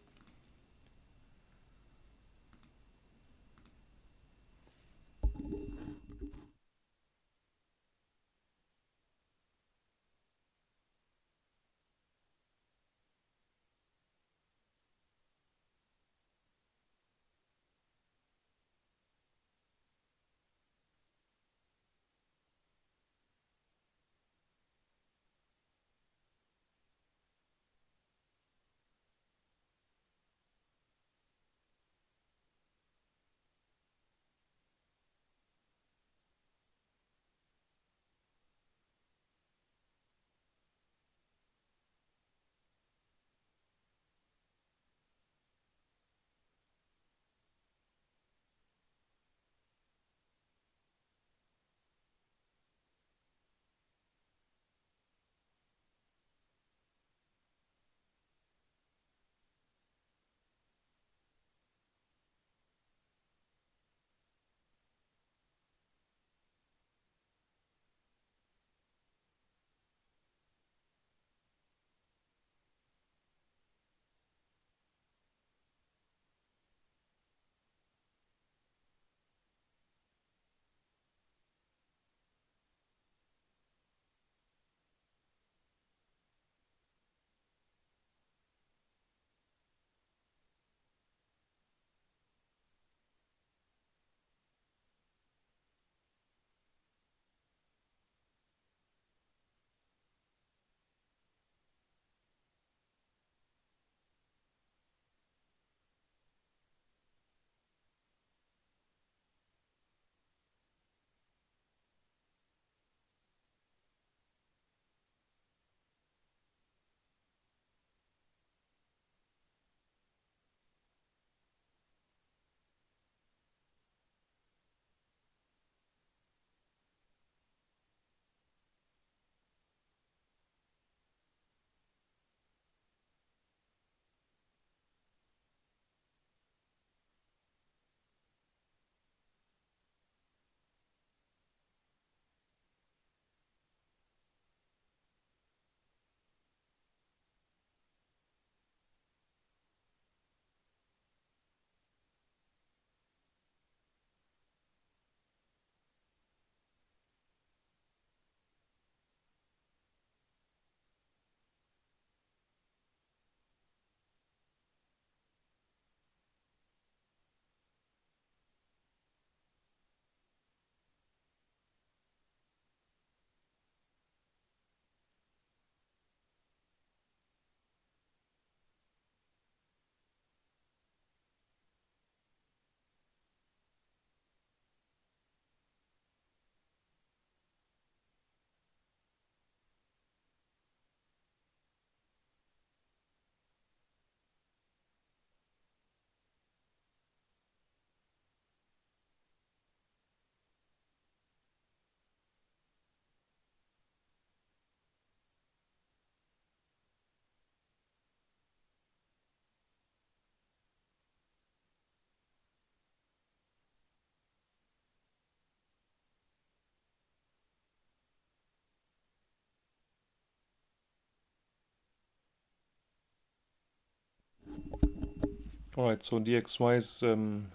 Alright, so DXY is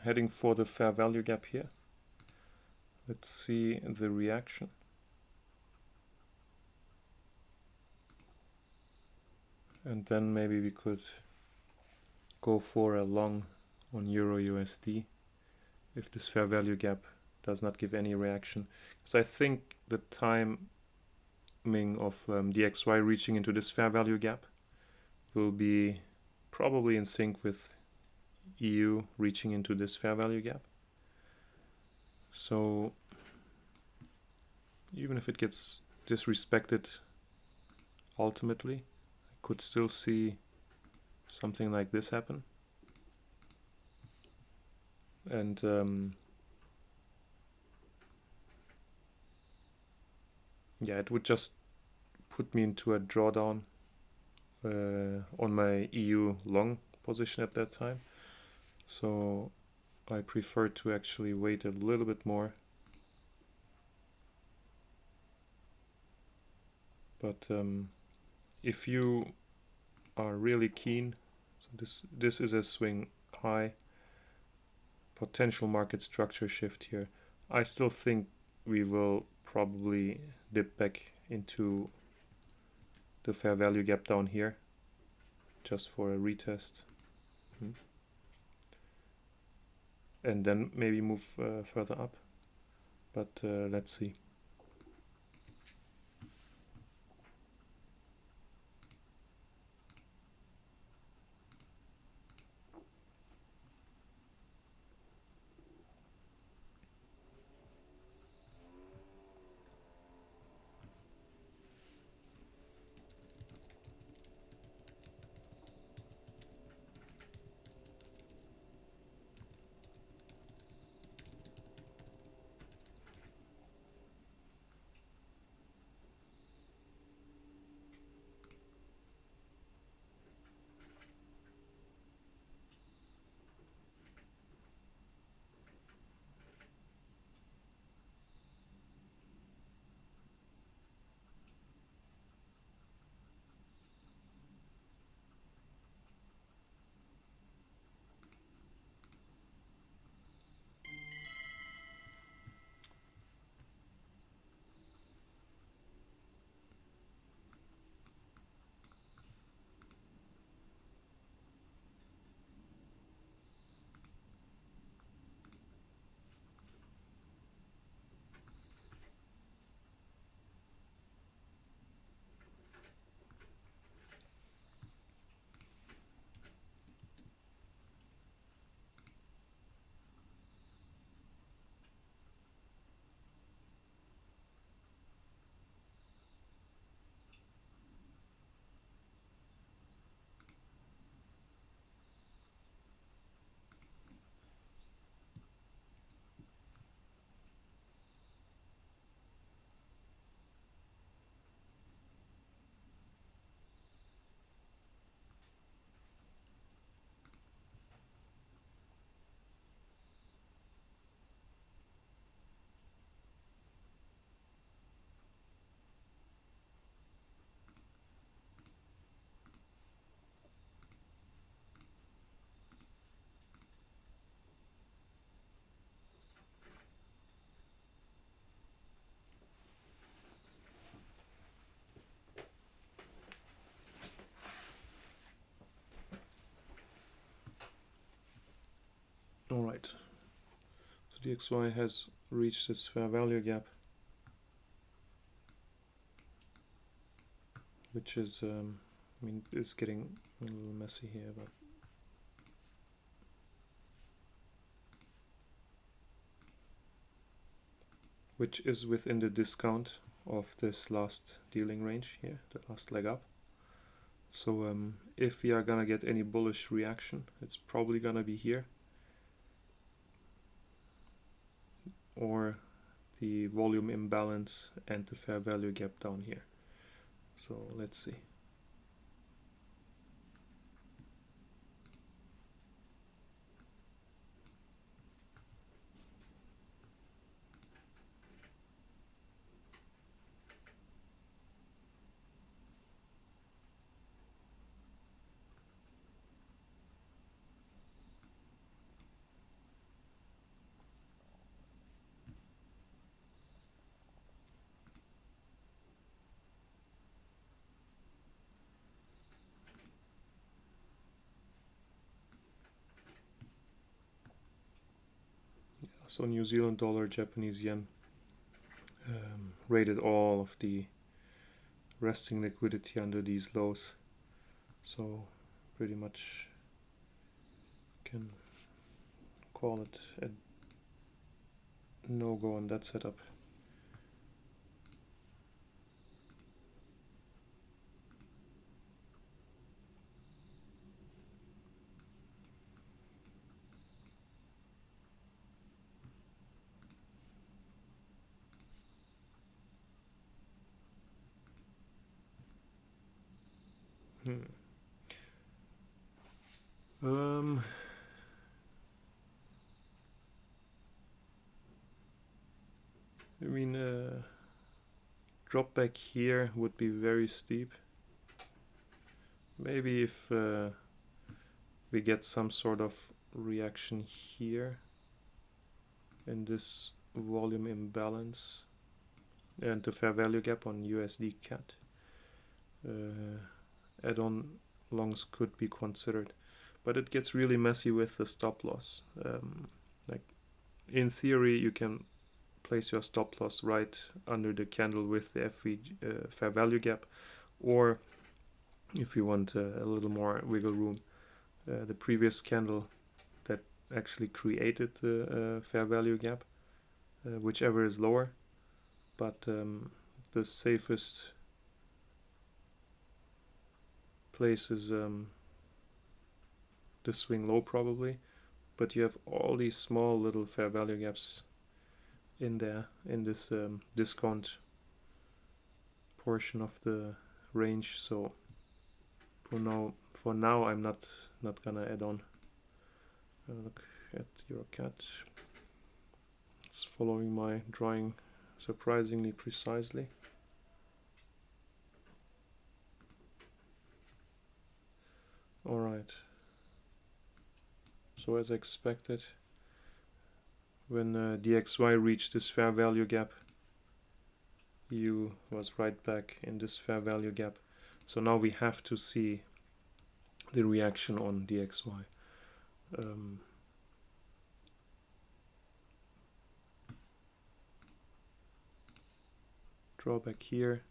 heading for the fair value gap here. Let's see the reaction. And then maybe we could go for a long on Euro USD if this fair value gap does not give any reaction. Because I think the timing of DXY reaching into this fair value gap will be probably in sync with EU reaching into this fair value gap. So even if it gets disrespected ultimately, I could still see something like this happen. And yeah, it would just put me into a drawdown on my EU long position at that time. So I prefer to actually wait a little bit more. But if you are really keen, so this is a swing high, potential market structure shift here. I still think we will probably dip back into the fair value gap down here just for a retest. And then maybe move further up, but let's see. Alright, so DXY has reached its fair value gap, which is, I mean, it's getting a little messy here, but which is within the discount of this last dealing range here, the last leg up. So if we are gonna get any bullish reaction, it's probably gonna be here, or the volume imbalance and the fair value gap down here. So let's see. So New Zealand dollar, Japanese yen, rated all of the resting liquidity under these lows. So pretty much can call it a no-go on that setup. I mean, drop back here would be very steep. Maybe if we get some sort of reaction here in this volume imbalance and the fair value gap on USD CAD, add-on longs could be considered, but it gets really messy with the stop loss. Like in theory, you can place your stop loss right under the candle with the FV fair value gap, or if you want a little more wiggle room, the previous candle that actually created the fair value gap, whichever is lower, but the safest place is the swing low probably, but you have all these small little fair value gaps in there in this discount portion of the range. So for now I'm not gonna add on. Look at EuroCAD. It's following my drawing surprisingly precisely. All right. So as expected, when DXY reached this fair value gap, EU was right back in this fair value gap. So now we have to see the reaction on DXY. Draw back here,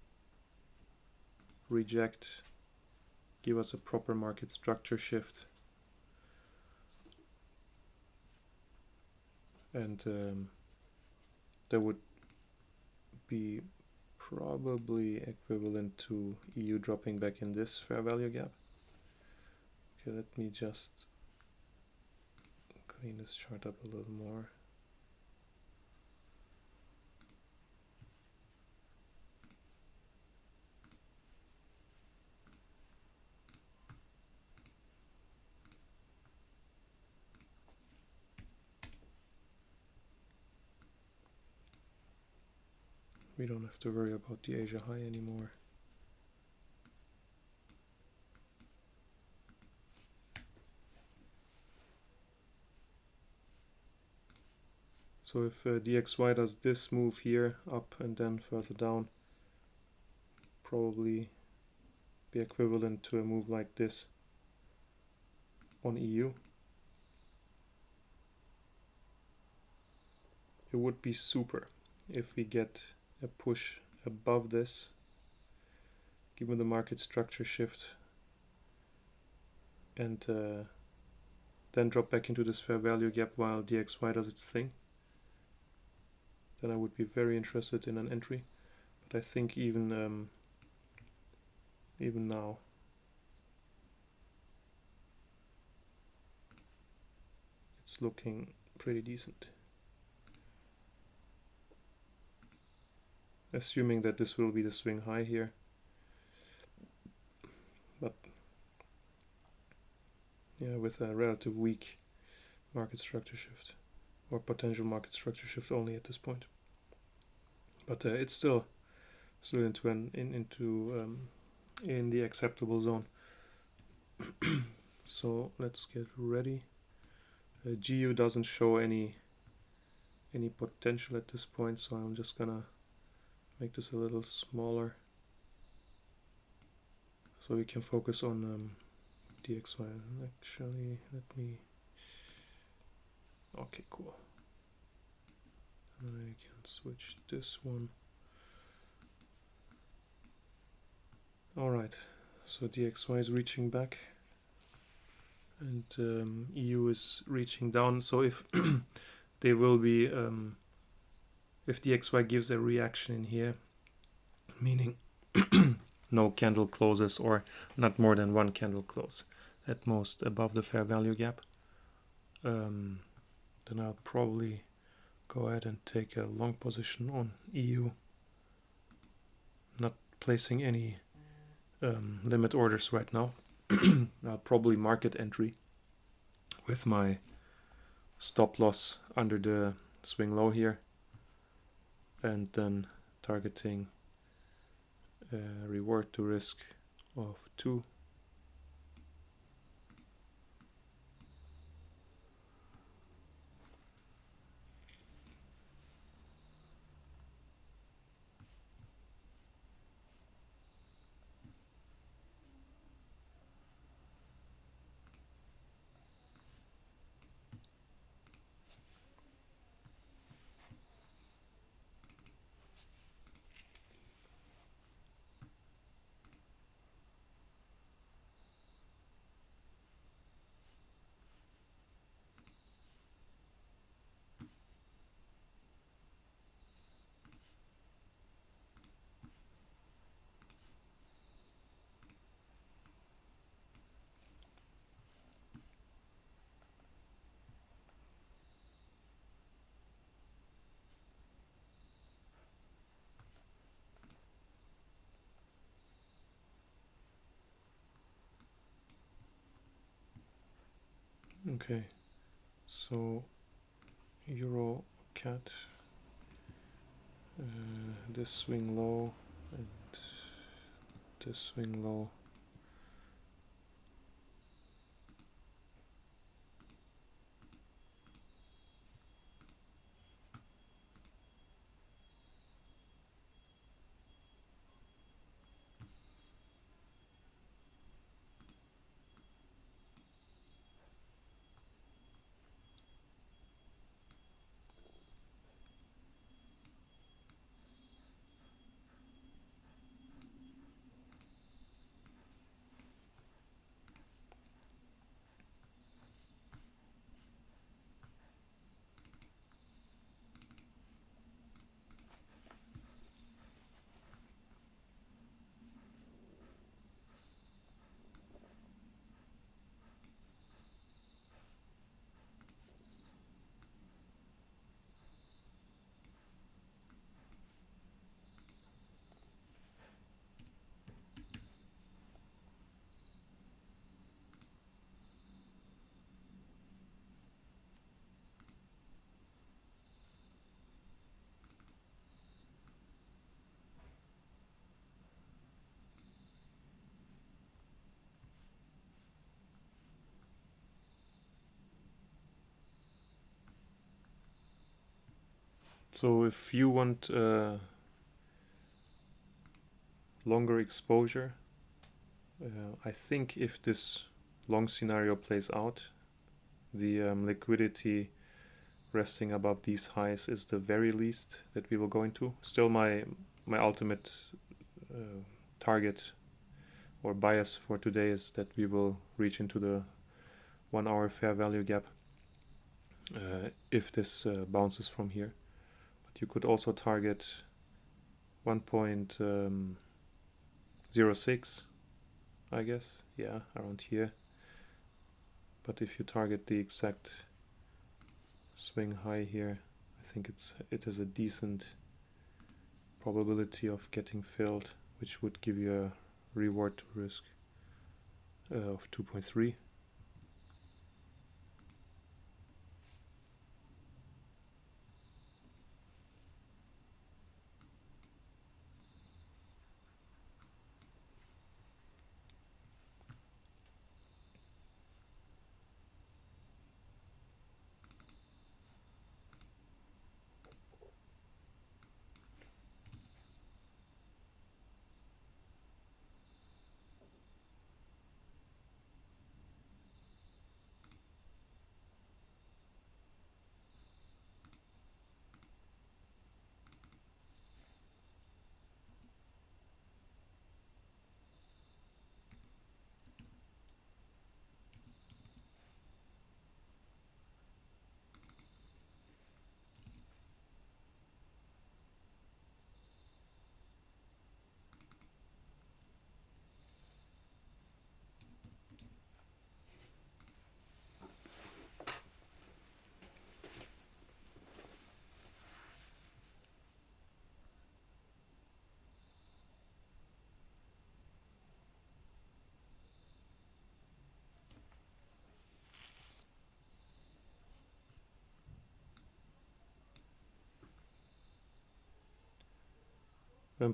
reject, give us a proper market structure shift, and that would be probably equivalent to EU dropping back in this fair value gap. Okay, let me just clean this chart up a little more. We don't have to worry about the Asia high anymore. So if DXY does this move here, up and then further down, probably be equivalent to a move like this on EU. It would be super if we get a push above this, given the market structure shift, and then drop back into this fair value gap while DXY does its thing. Then I would be very interested in an entry. But I think even now, it's looking pretty decent. Assuming that this will be the swing high here. But yeah, with a relative weak market structure shift, or potential market structure shift only at this point. But it's still in the acceptable zone. So let's get ready. GU doesn't show any potential at this point, so I'm just gonna make this a little smaller so we can focus on DXY. Actually, let me. Okay, cool. I can switch this one. Alright, so DXY is reaching back and EU is reaching down. So if they will be, if DXY gives a reaction in here, meaning no candle closes or not more than one candle close, at most above the fair value gap, then I'll probably go ahead and take a long position on EU, not placing any limit orders right now. I'll probably market entry with my stop loss under the swing low here, and then targeting a reward to risk of 2. Okay, so Euro cat, this swing low and this swing low. So if you want longer exposure, I think if this long scenario plays out, the liquidity resting above these highs is the very least that we will go into. Still my ultimate target or bias for today is that we will reach into the 1 hour fair value gap if this bounces from here. But you could also target 1.06, I guess, yeah, around here. But if you target the exact swing high here, I think it has a decent probability of getting filled, which would give you a reward to risk of 2.3.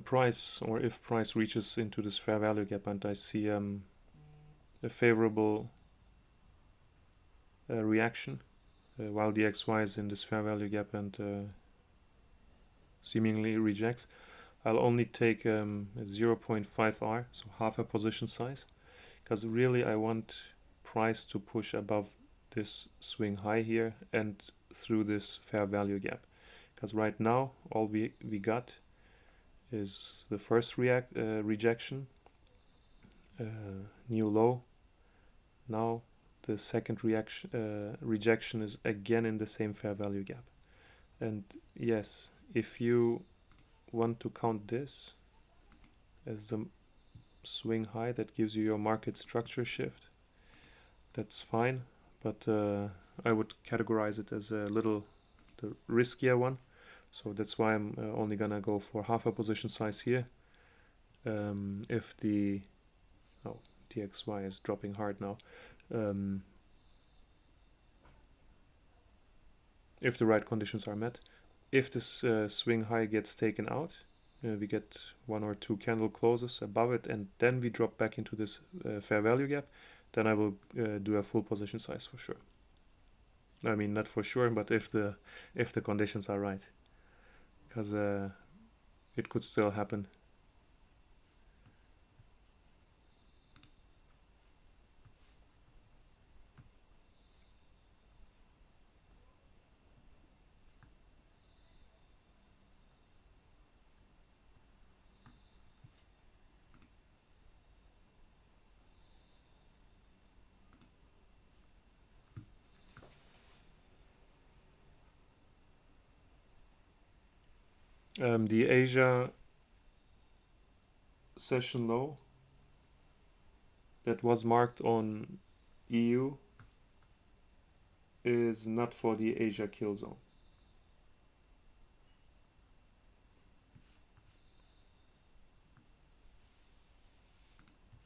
price, or if price reaches into this fair value gap and I see a favorable reaction while the XY is in this fair value gap and seemingly rejects, I'll only take 0.5 R, so half a position size, because really I want price to push above this swing high here and through this fair value gap, because right now all we got is the first rejection, new low. Now the second rejection is again in the same fair value gap. And yes, if you want to count this as the swing high that gives you your market structure shift, that's fine, but I would categorize it as a little the riskier one, so that's why I'm only gonna go for half a position size here. If the DXY is dropping hard now, if the right conditions are met. If this swing high gets taken out, we get 1 or 2 candle closes above it, and then we drop back into this fair value gap, then I will do a full position size for sure. I mean, not for sure, but if the conditions are right, because it could still happen. The Asia session low that was marked on EU is not for the Asia kill zone.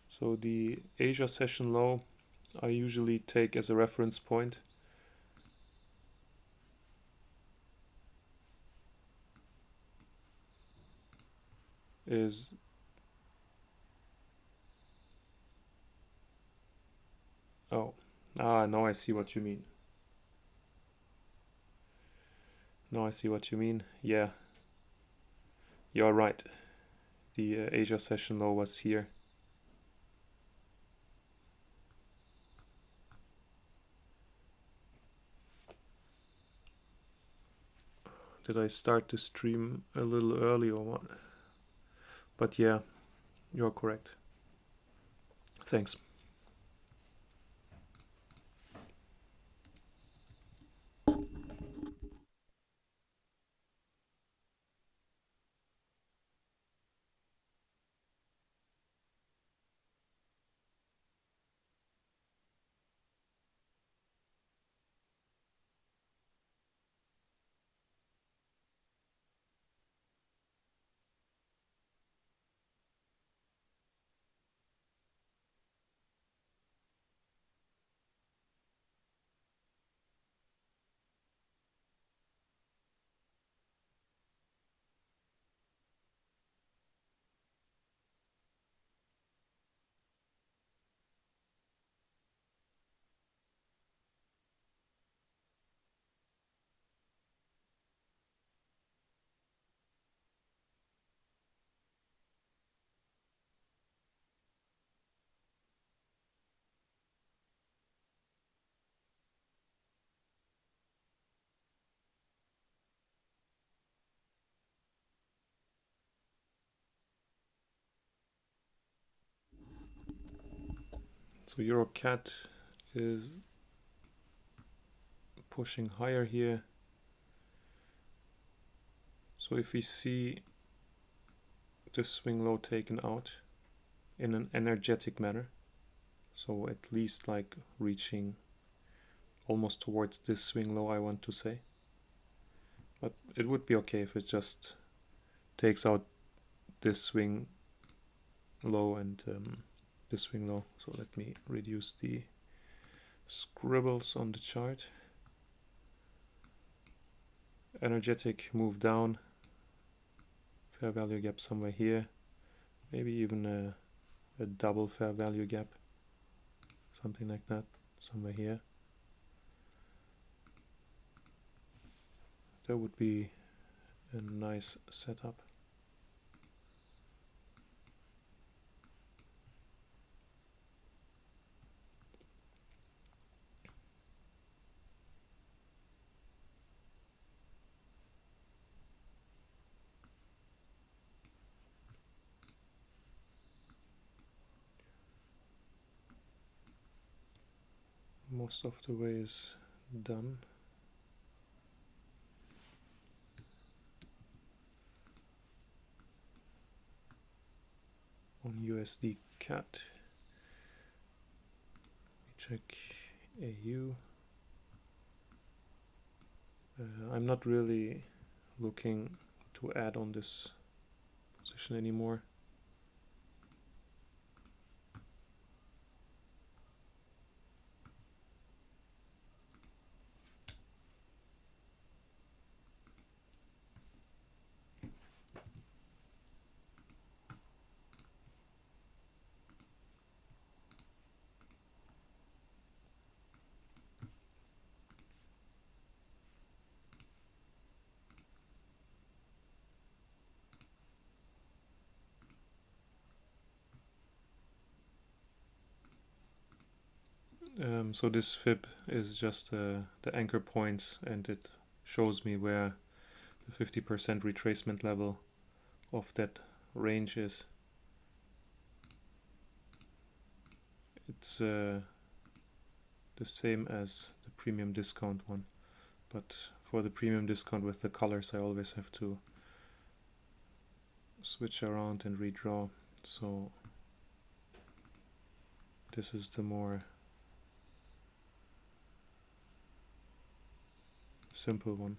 So the Asia session low I usually take as a reference point is now I see what you mean. Now I see what you mean. Yeah, you're right. The Asia session low was here. Did I start the stream a little early or what? But yeah, you're correct. Thanks. So EuroCAD is pushing higher here. So if we see this swing low taken out in an energetic manner, so at least like reaching almost towards this swing low, I want to say, but it would be okay if it just takes out this swing low and this swing low. So let me reduce the scribbles on the chart. Energetic move down, fair value gap somewhere here, maybe even a double fair value gap, something like that, somewhere here. That would be a nice setup. Most of the way is done. On USD CAD, we check AU. I'm not really looking to add on this position anymore. So this fib is just the anchor points, and it shows me where the 50% retracement level of that range is. It's the same as the premium discount one, but for the premium discount with the colors I always have to switch around and redraw. So this is the more simple one.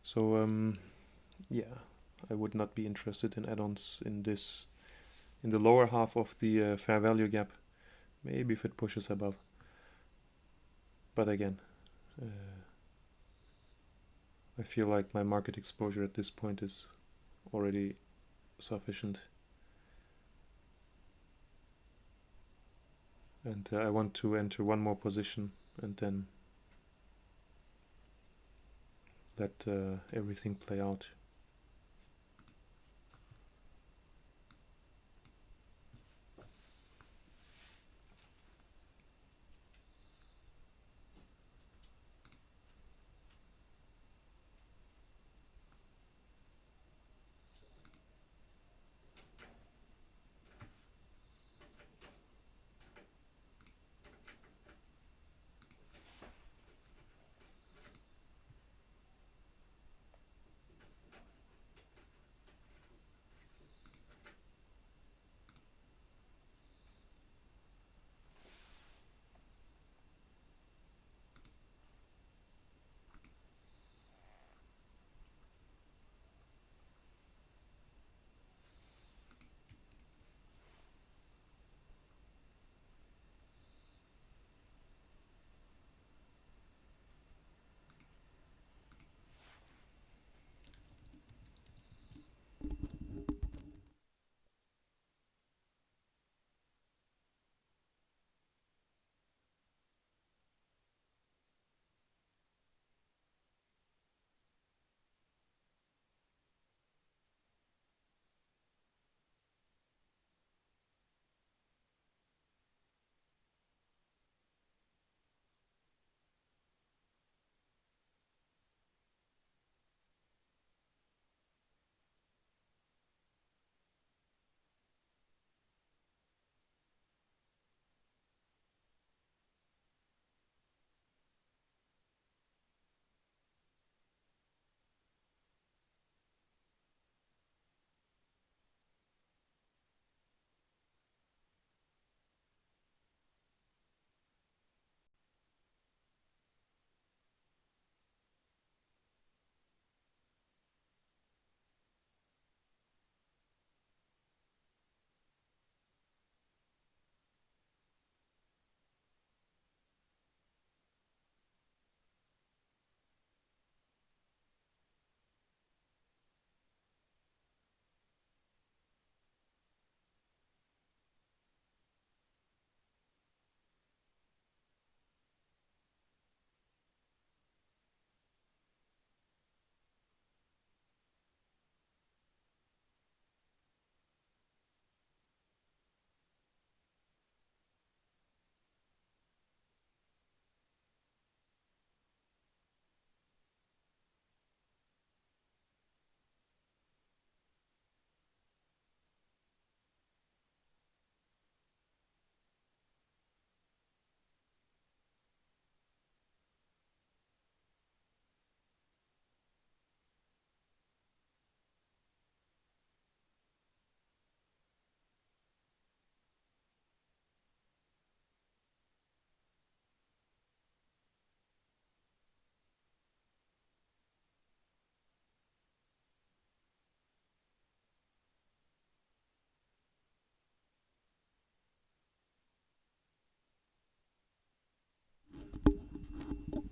So yeah, I would not be interested in add-ons in the lower half of the fair value gap. Maybe if it pushes above. But again, I feel like my market exposure at this point is already sufficient. And I want to enter one more position and then let everything play out.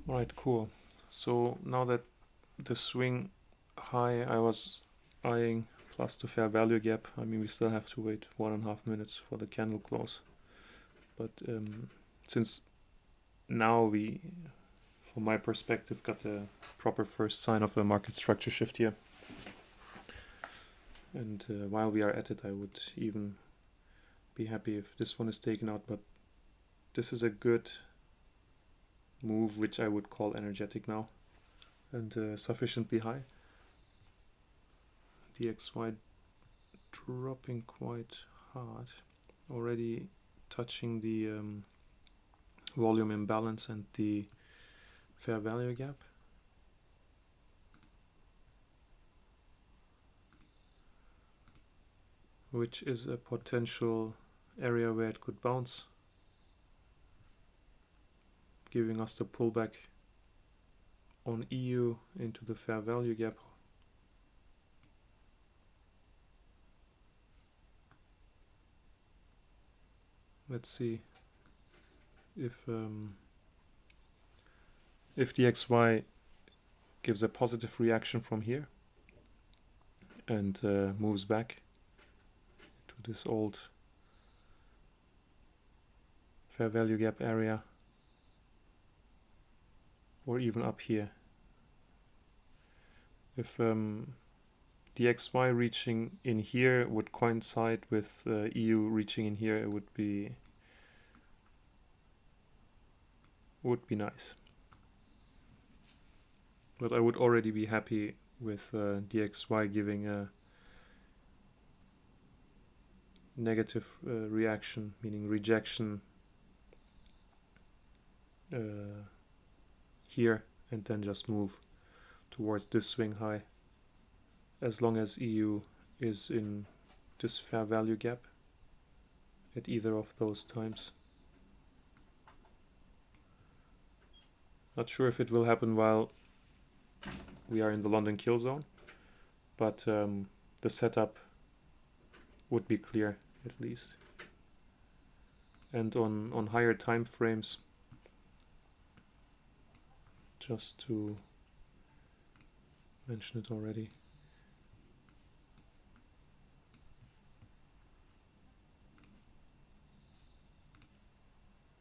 Alright, cool. So now that the swing high I was eyeing plus the fair value gap, I mean we still have to wait 1.5 minutes for the candle close. But since now we, from my perspective, got a proper first sign of a market structure shift here. And while we are at it, I would even be happy if this one is taken out, but this is a good move which I would call energetic now and sufficiently high. DXY dropping quite hard, already touching the volume imbalance and the fair value gap. Which is a potential area where it could bounce, giving us the pullback on EU into the fair value gap. Let's see if DXY gives a positive reaction from here and moves back to this old fair value gap area, or even up here. If DXY reaching in here would coincide with EU reaching in here, it would be nice. But I would already be happy with DXY giving a negative reaction, meaning rejection here, and then just move towards this swing high, as long as EU is in this fair value gap at either of those times. Not sure if it will happen while we are in the London kill zone, but the setup would be clear at least. And on higher time frames, just to mention it already,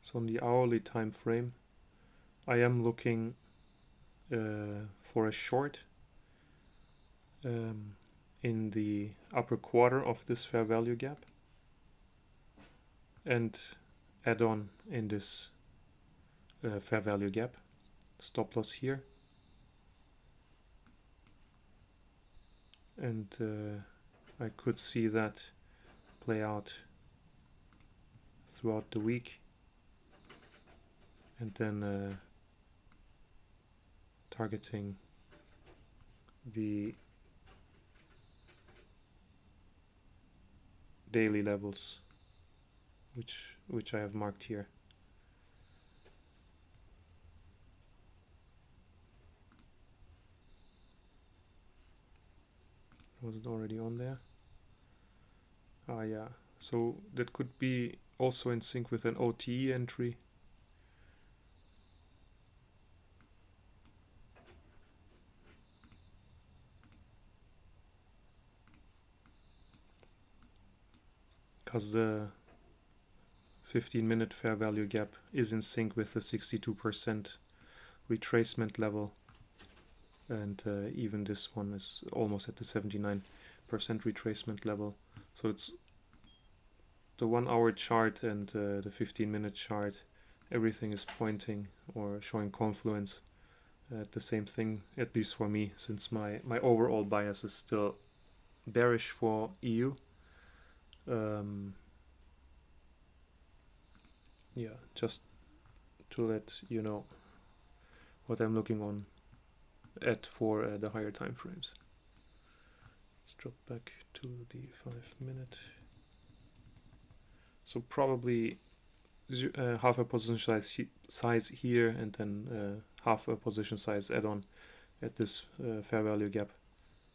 so on the hourly time frame, I am looking for a short in the upper quarter of this fair value gap and add on in this fair value gap. Stop loss here, and I could see that play out throughout the week, and then targeting the daily levels which I have marked here. Was it already on there? Ah, yeah. So that could be also in sync with an OTE entry. Because the 15-minute fair value gap is in sync with the 62% retracement level, and even this one is almost at the 79% retracement level. So it's the 1 hour chart and the 15-minute chart, everything is pointing or showing confluence at the same thing, at least for me, since my overall bias is still bearish for EU. Yeah, just to let you know what I'm looking on at for the higher time frames. Let's drop back to the 5-minute. So probably half a position size here, and then half a position size add-on at this fair value gap,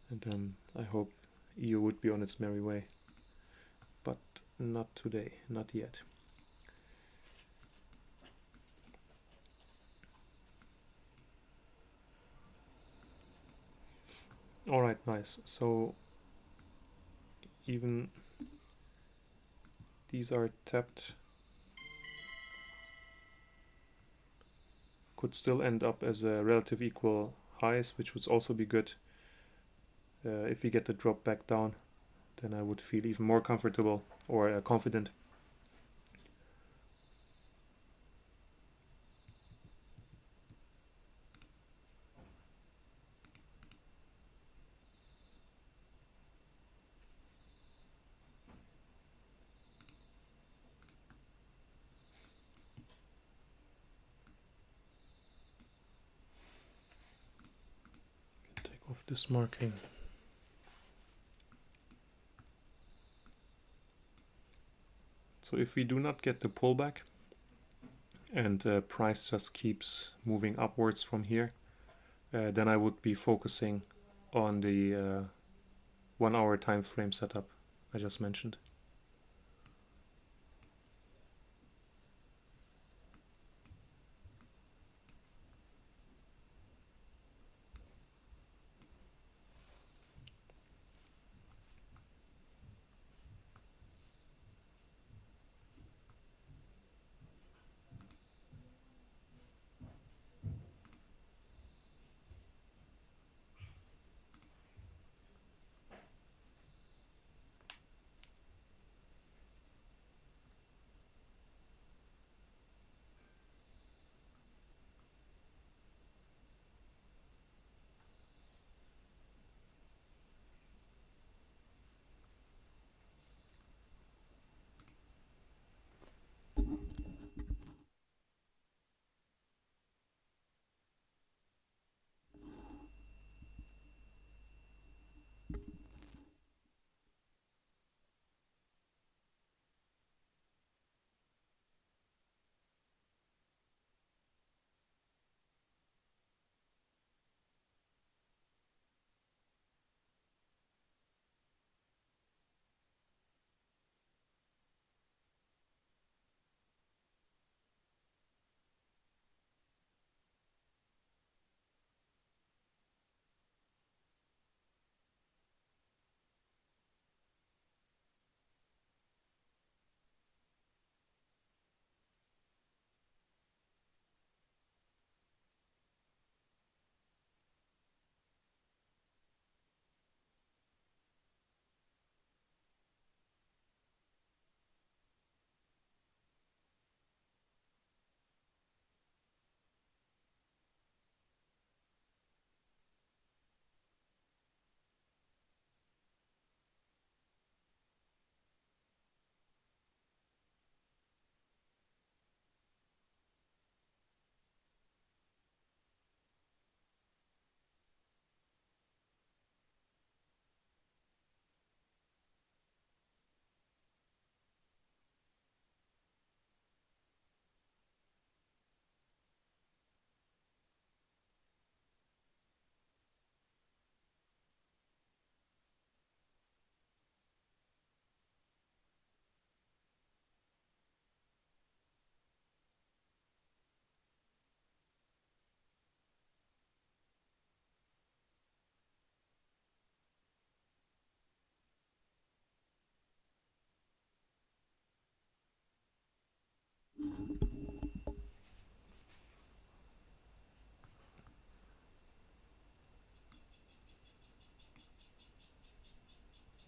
and then I hope EU would be on its merry way, but not today, not yet. Alright, nice. So even these are tapped, could still end up as a relative equal highs, which would also be good. If we get the drop back down, then I would feel even more comfortable or confident. Take off this marking. So if we do not get the pullback and price just keeps moving upwards from here, then I would be focusing on the 1 hour time frame setup I just mentioned.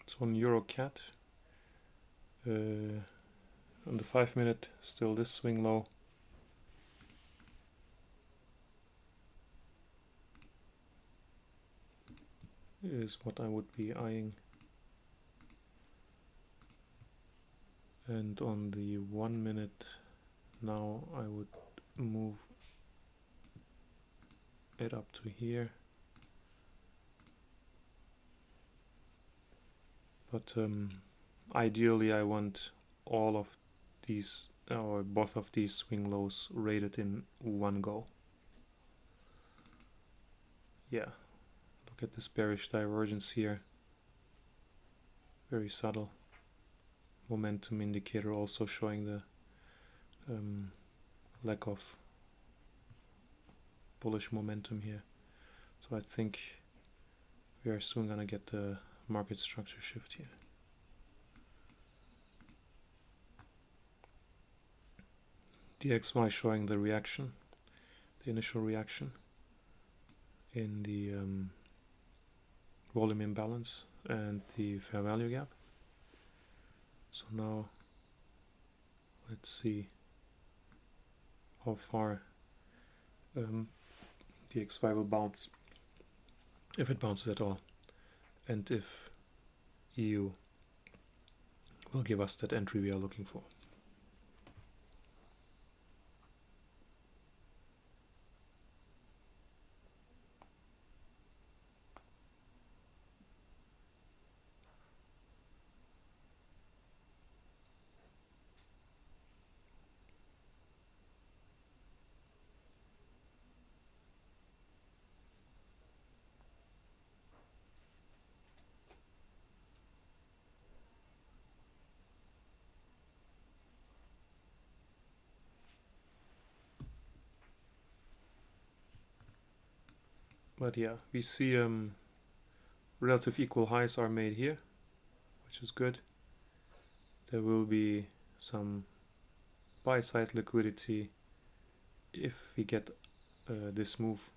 So on EuroCAD, on the 5 minute, still this swing low. Is what I would be eyeing. And on the 1 minute, now I would move it up to here. But ideally I want all of these, or both of these swing lows rated in one go. Yeah, look at this bearish divergence here. Very subtle. Momentum indicator also showing the lack of bullish momentum here. So I think we are soon gonna get the market structure shift here. DXY showing the reaction, the initial reaction in the volume imbalance and the fair value gap. So now let's see how far DXY will bounce, if it bounces at all, and if EU will give us that entry we are looking for. But yeah, we see relative equal highs are made here, which is good. There will be some buy side liquidity if we get this move,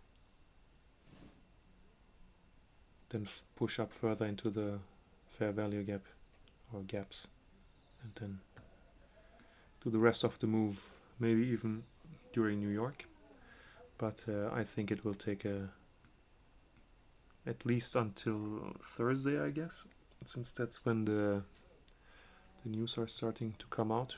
then push up further into the fair value gap or gaps, and then do the rest of the move, maybe even during New York. But I think it will take at least until Thursday, I guess, since that's when the news are starting to come out.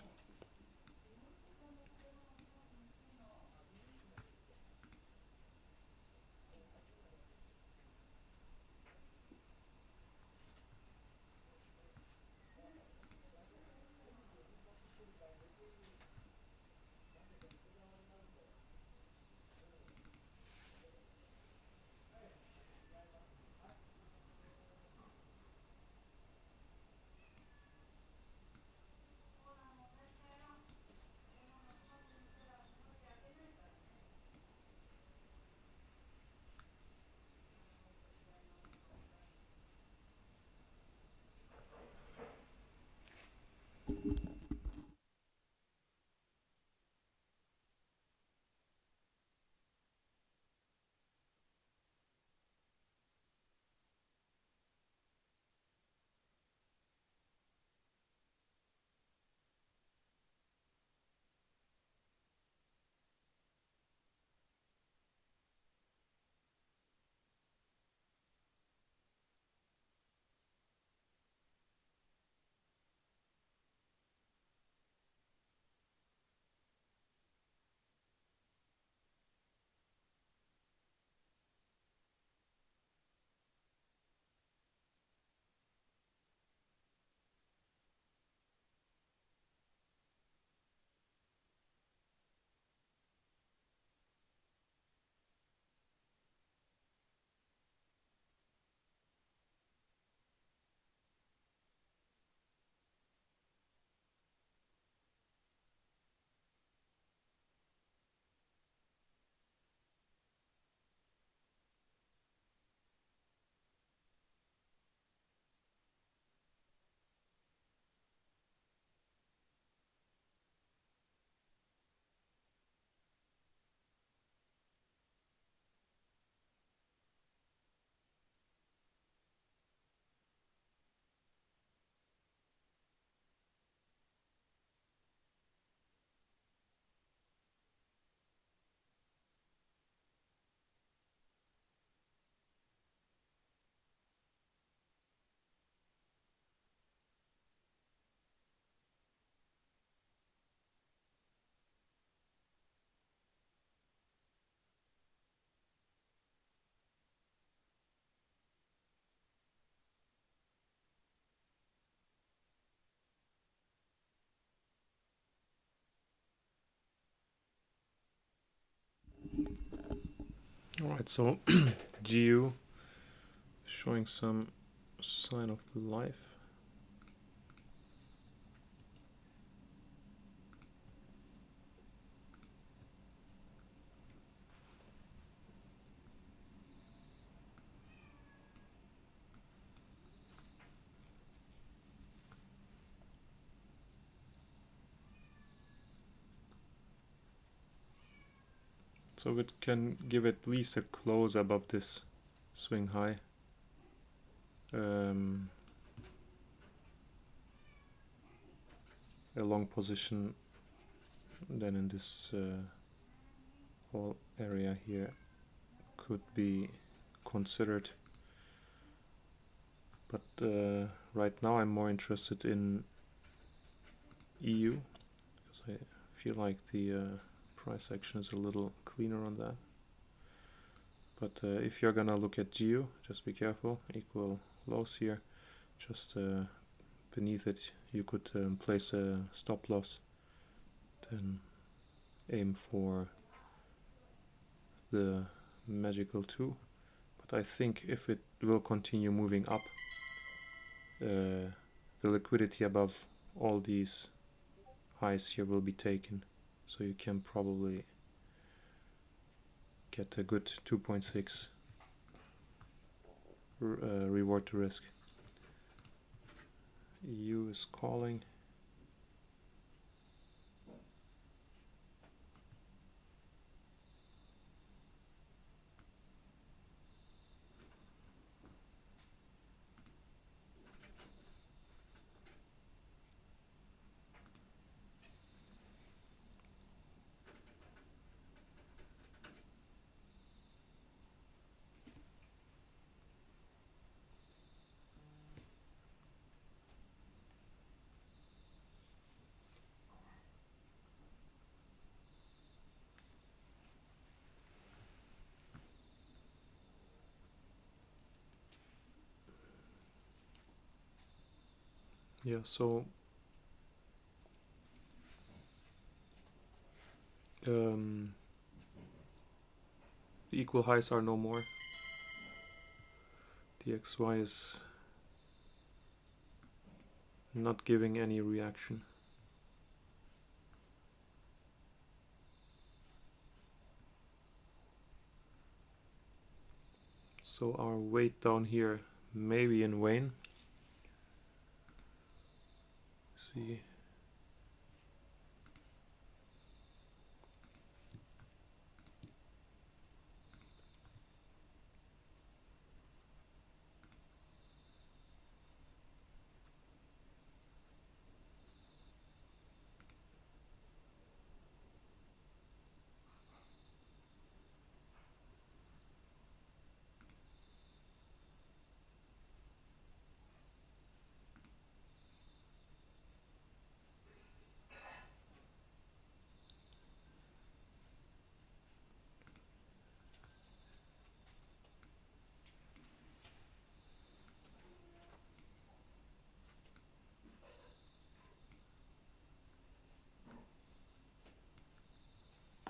Alright, so GU showing some sign of life. So it can give at least a close above this swing high. A long position then in this whole area here could be considered, but right now I'm more interested in EU because I feel like the price action is a little cleaner on that. But if you're gonna look at GEO, just be careful. Equal lows here, just beneath it you could place a stop loss, then aim for the magical 2. But I think if it will continue moving up, the liquidity above all these highs here will be taken, so you can probably get a good 2.6 reward to risk. EU is calling. Yeah, so the equal highs are no more. The XY is not giving any reaction. So our weight down here may be in vain. See.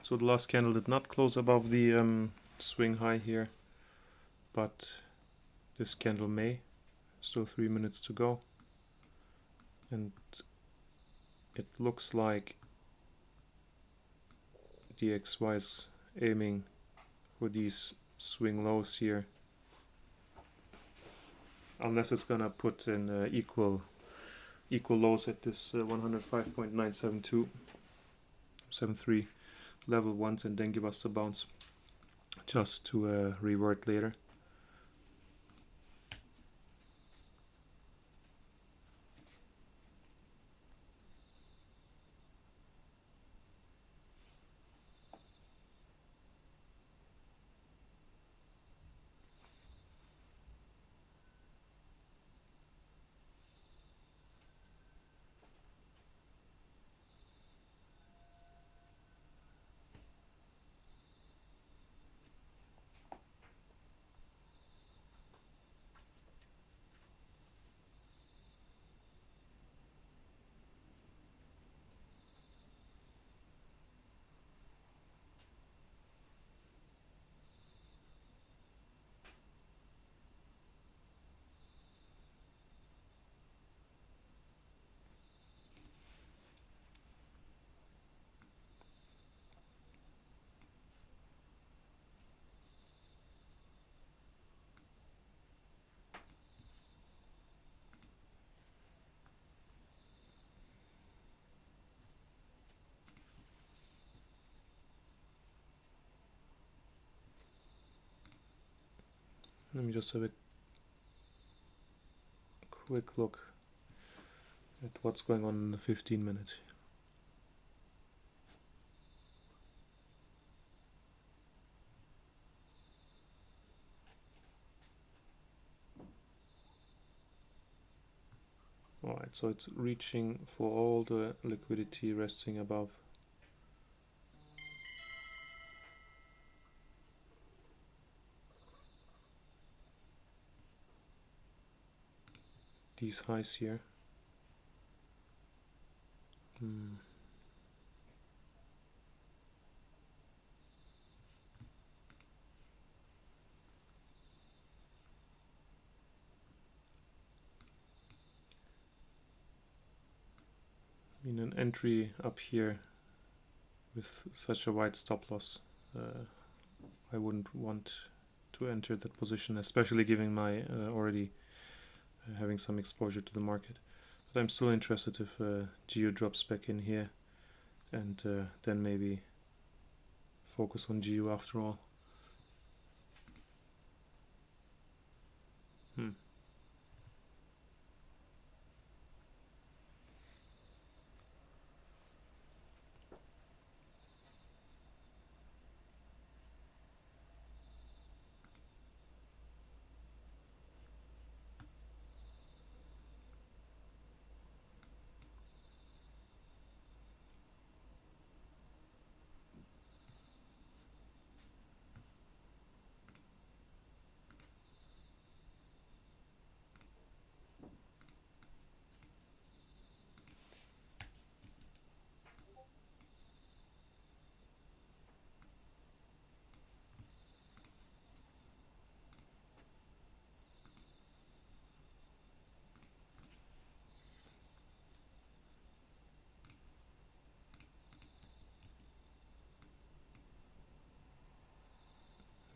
So the last candle did not close above the swing high here, but this candle may. Still 3 minutes to go, and it looks like DXY is aiming for these swing lows here, unless it's gonna put in equal lows at this 105.97273 level once, and then give us a bounce just to revert later. Let me just have a quick look at what's going on in the 15 minutes. Alright, so it's reaching for all the liquidity resting above. These highs here. In an entry up here with such a wide stop loss, I wouldn't want to enter that position, especially given my already having some exposure to the market. But I'm still interested if GU drops back in here, and then maybe focus on GU after all.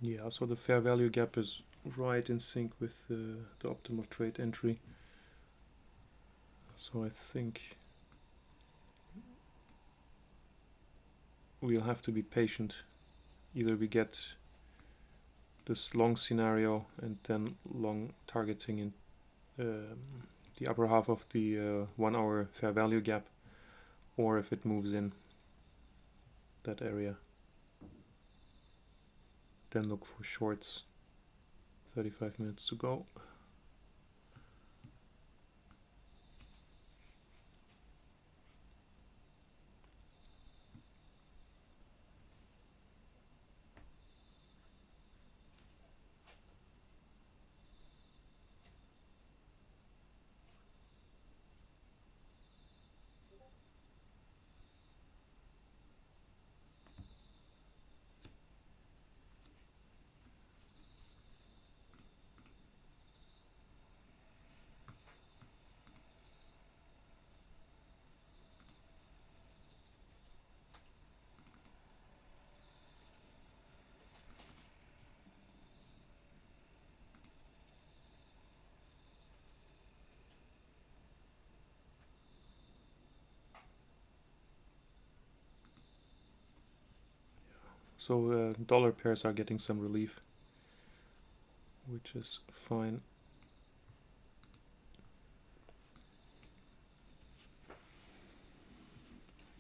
Yeah, so the fair value gap is right in sync with the optimal trade entry. So I think we'll have to be patient. Either we get this long scenario and then long targeting in the upper half of the 1 hour fair value gap, or if it moves in that area, then look for shorts. 35 minutes to go. So dollar pairs are getting some relief, which is fine.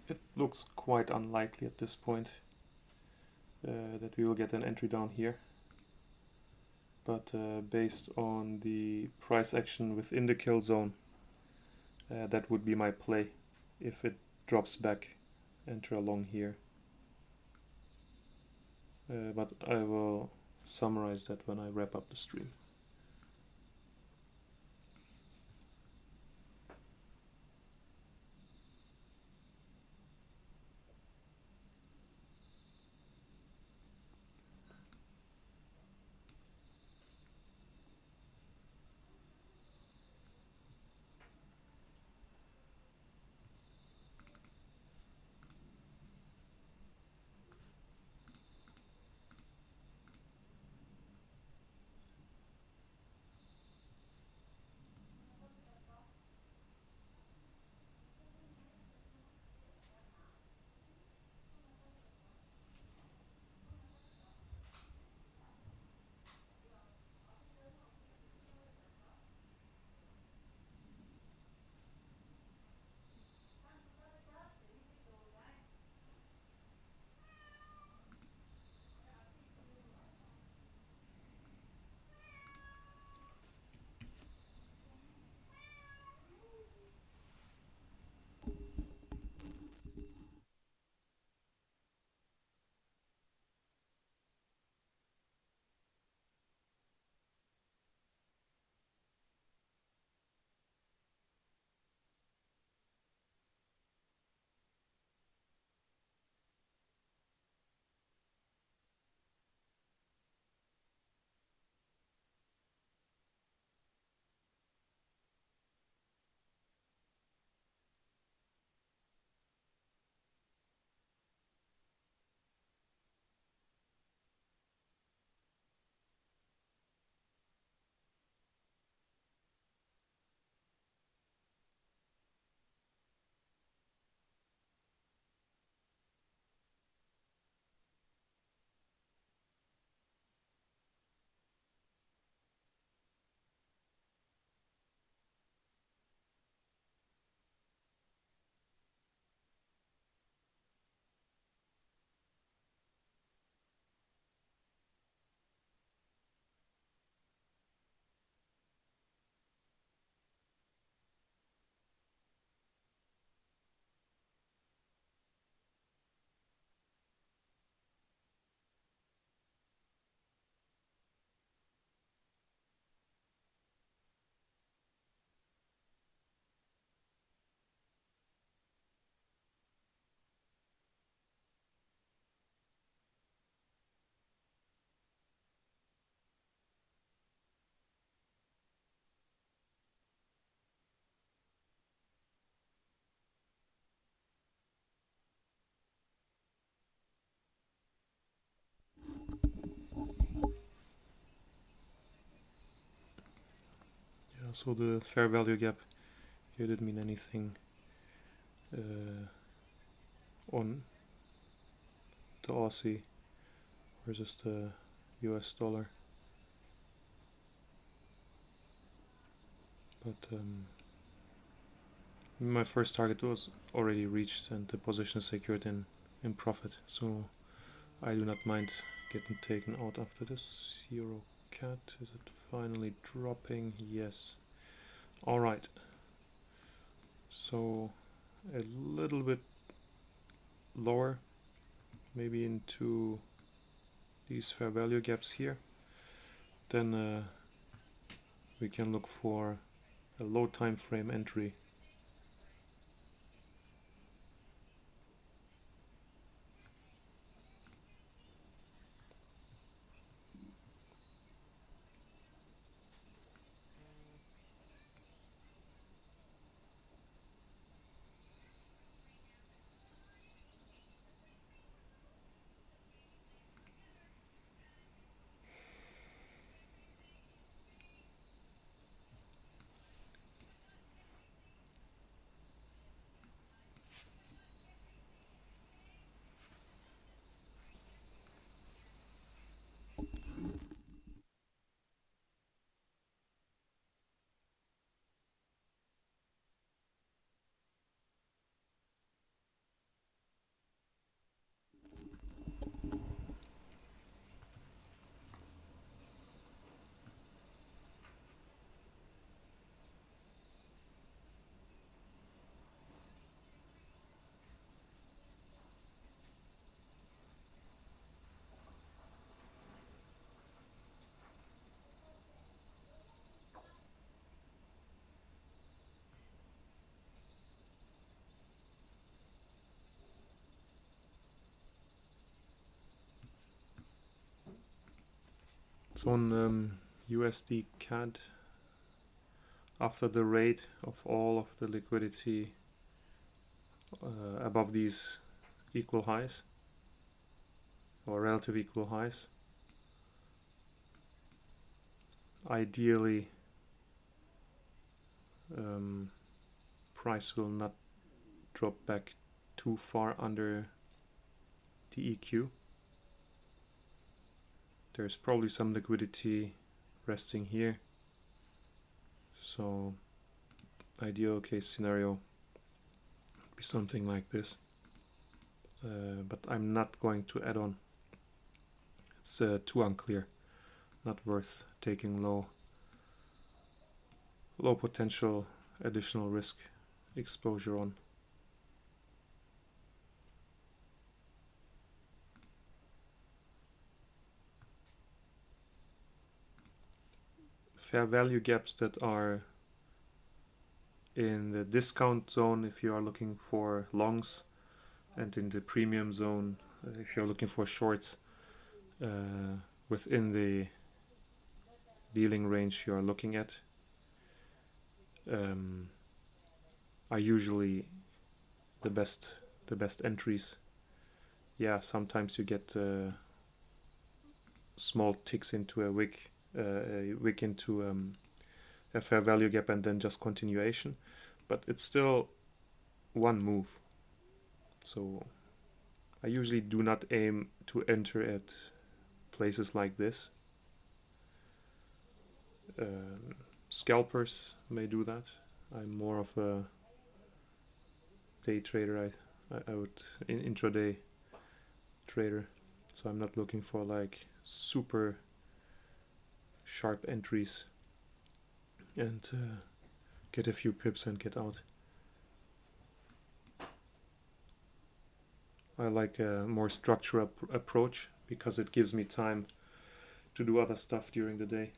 It looks quite unlikely at this point that we will get an entry down here. But based on the price action within the kill zone, that would be my play. If it drops back, enter along here. But I will summarize that when I wrap up the stream. So the fair value gap here didn't mean anything on the Aussie versus the US dollar. But my first target was already reached and the position is secured in profit. So I do not mind getting taken out after this. Euro CAD, is it finally dropping? Yes. Alright. So a little bit lower, maybe into these fair value gaps here. Then we can look for a low time frame entry. So on USD CAD, after the rate of all of the liquidity above these equal highs or relative equal highs, ideally price will not drop back too far under the EQ. There's probably some liquidity resting here, so ideal case scenario would be something like this, but I'm not going to add on. It's too unclear, not worth taking low potential additional risk exposure on. Fair value gaps that are in the discount zone if you are looking for longs, and in the premium zone if you're looking for shorts, within the dealing range you are looking at, are usually the best entries. Yeah, sometimes you get small ticks into a wick into a fair value gap and then just continuation, but it's still one move. So I usually do not aim to enter at places like this. Scalpers may do that. I'm more of a day trader. I would intraday trader, so I'm not looking for like super sharp entries and get a few pips and get out. I like a more structured approach because it gives me time to do other stuff during the day.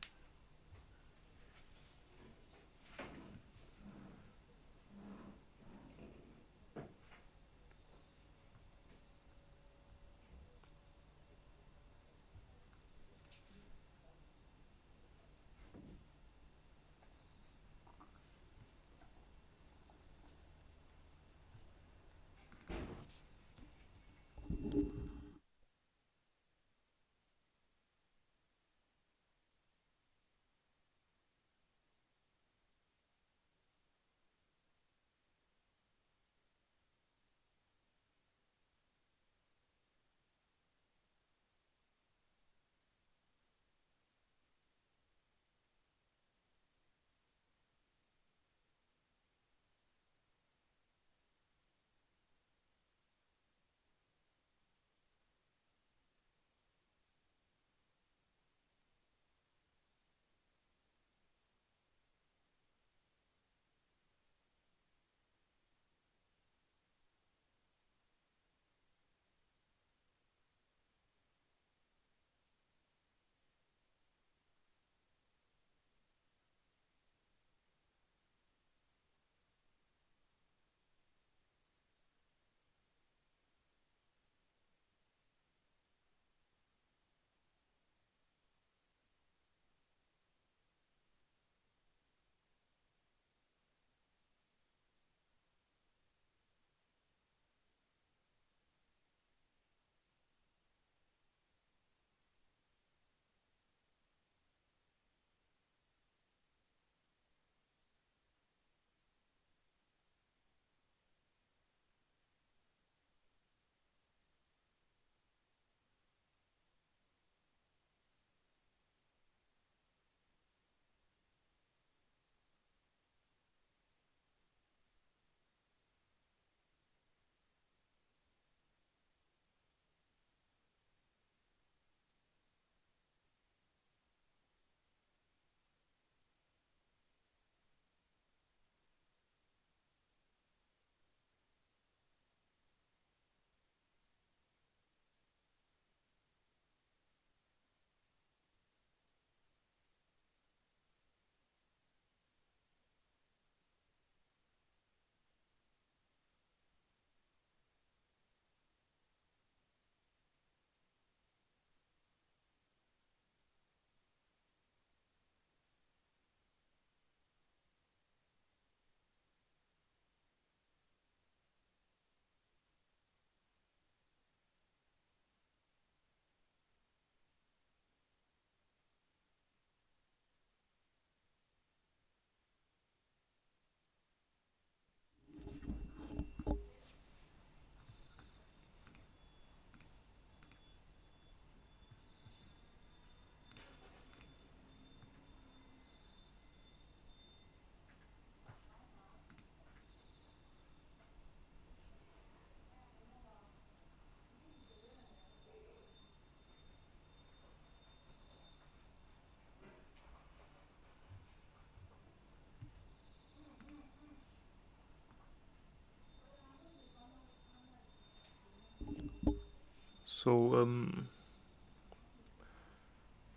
So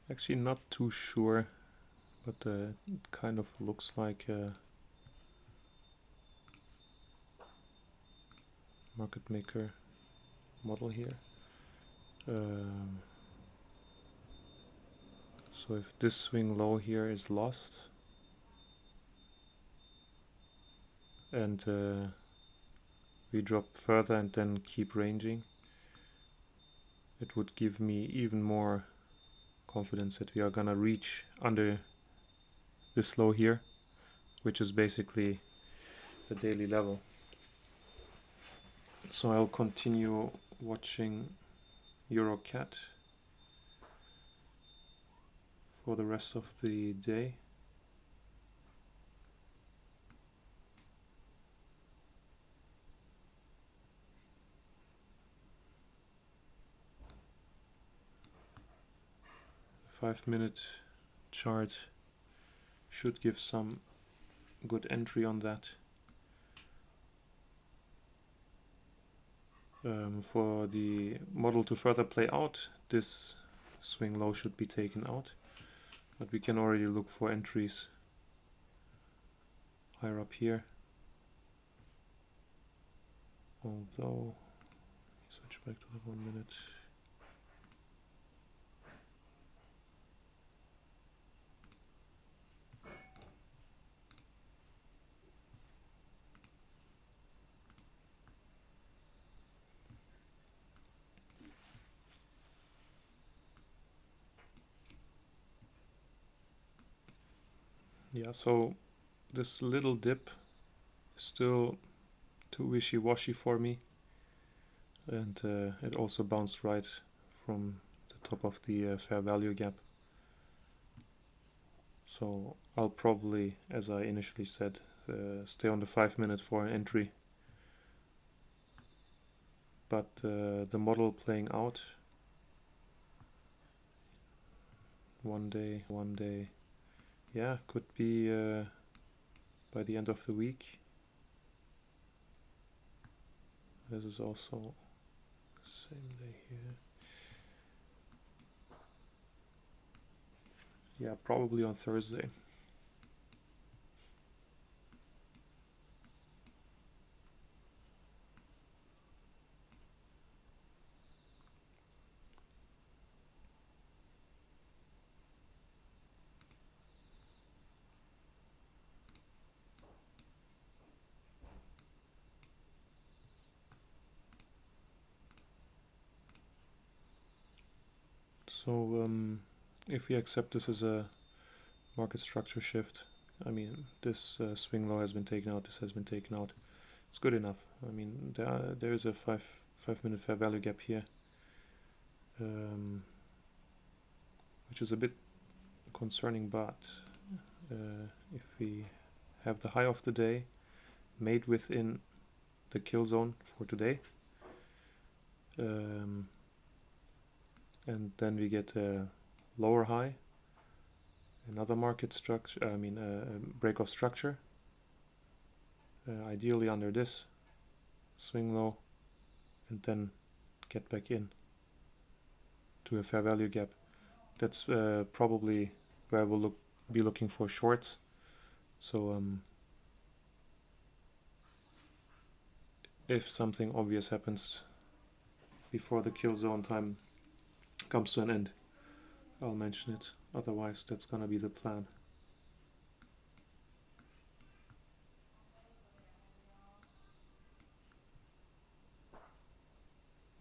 actually not too sure, but it kind of looks like a market maker model here. So if this swing low here is lost and we drop further and then keep ranging, it would give me even more confidence that we are gonna reach under this low here, which is basically the daily level. So I'll continue watching EuroCAD for the rest of the day. The 5-minute chart should give some good entry on that. For the model to further play out, this swing low should be taken out, but we can already look for entries higher up here. Although, switch back to the 1 minute. Yeah, so this little dip is still too wishy-washy for me, and it also bounced right from the top of the fair value gap. So I'll probably, as I initially said, stay on the 5 minute for an entry. But the model playing out one day, yeah, could be by the end of the week. This is also the same day here. Yeah, probably on Thursday. So if we accept this as a market structure shift, I mean, this swing low has been taken out, this has been taken out. It's good enough. I mean, there is a 5 minute fair value gap here, which is a bit concerning, but if we have the high of the day made within the kill zone for today, and then we get a lower high, another market structure, break of structure, ideally under this swing low, and then get back in to a fair value gap. That's probably where we'll be looking for shorts. So if something obvious happens before the kill zone time comes to an end, I'll mention it. Otherwise, that's gonna be the plan.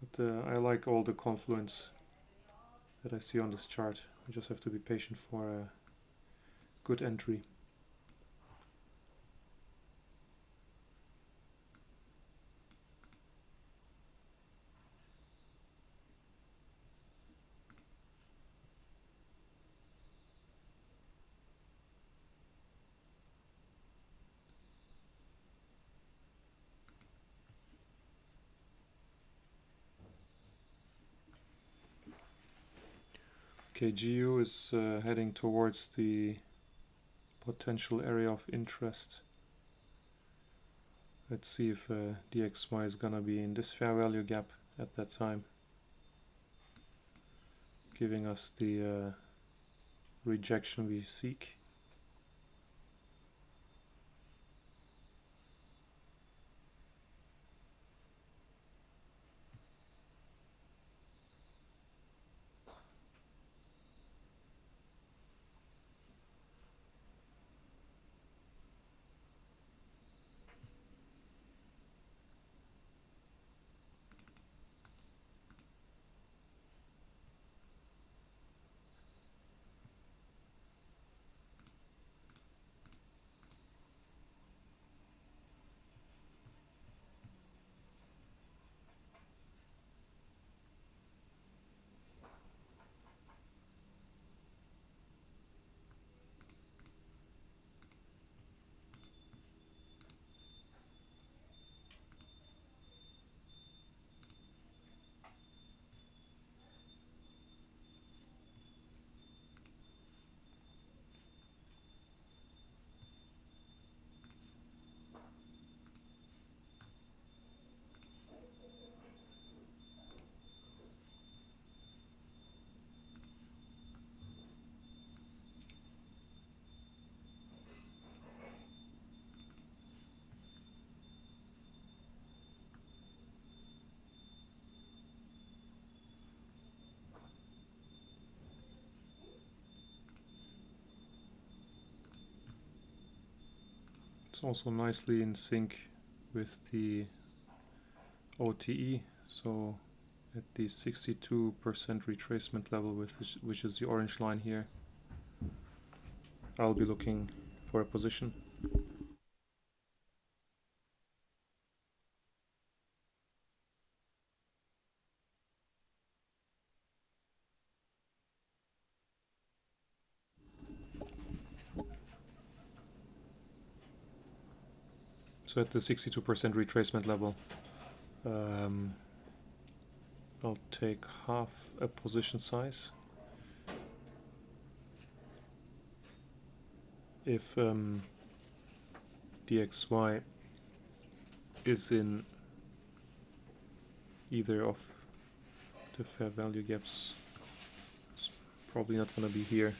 But I like all the confluence that I see on this chart. I just have to be patient for a good entry. Okay, GU is heading towards the potential area of interest. Let's see if DXY is gonna be in this fair value gap at that time. giving us the rejection we seek. It's also nicely in sync with the OTE, so at the 62% retracement level, which is the orange line here, I'll be looking for a position. So at the 62% retracement level, I'll take half a position size. If DXY is in either of the fair value gaps, it's probably not going to be here.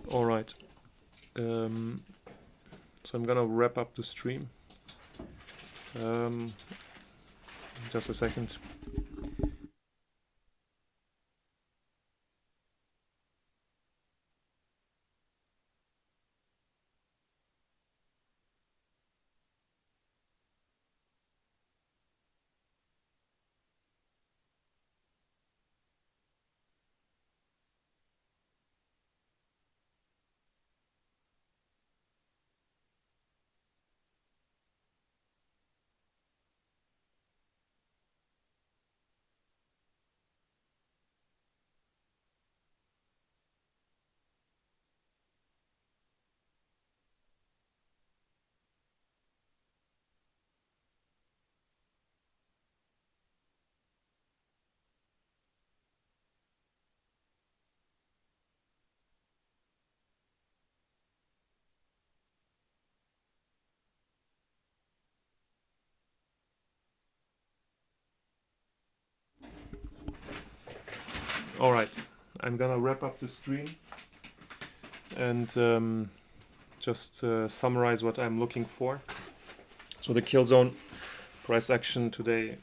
All right. So I'm gonna wrap up the stream. Just a second. All right, I'm gonna wrap up the stream and just summarize what I'm looking for. So the kill zone price action today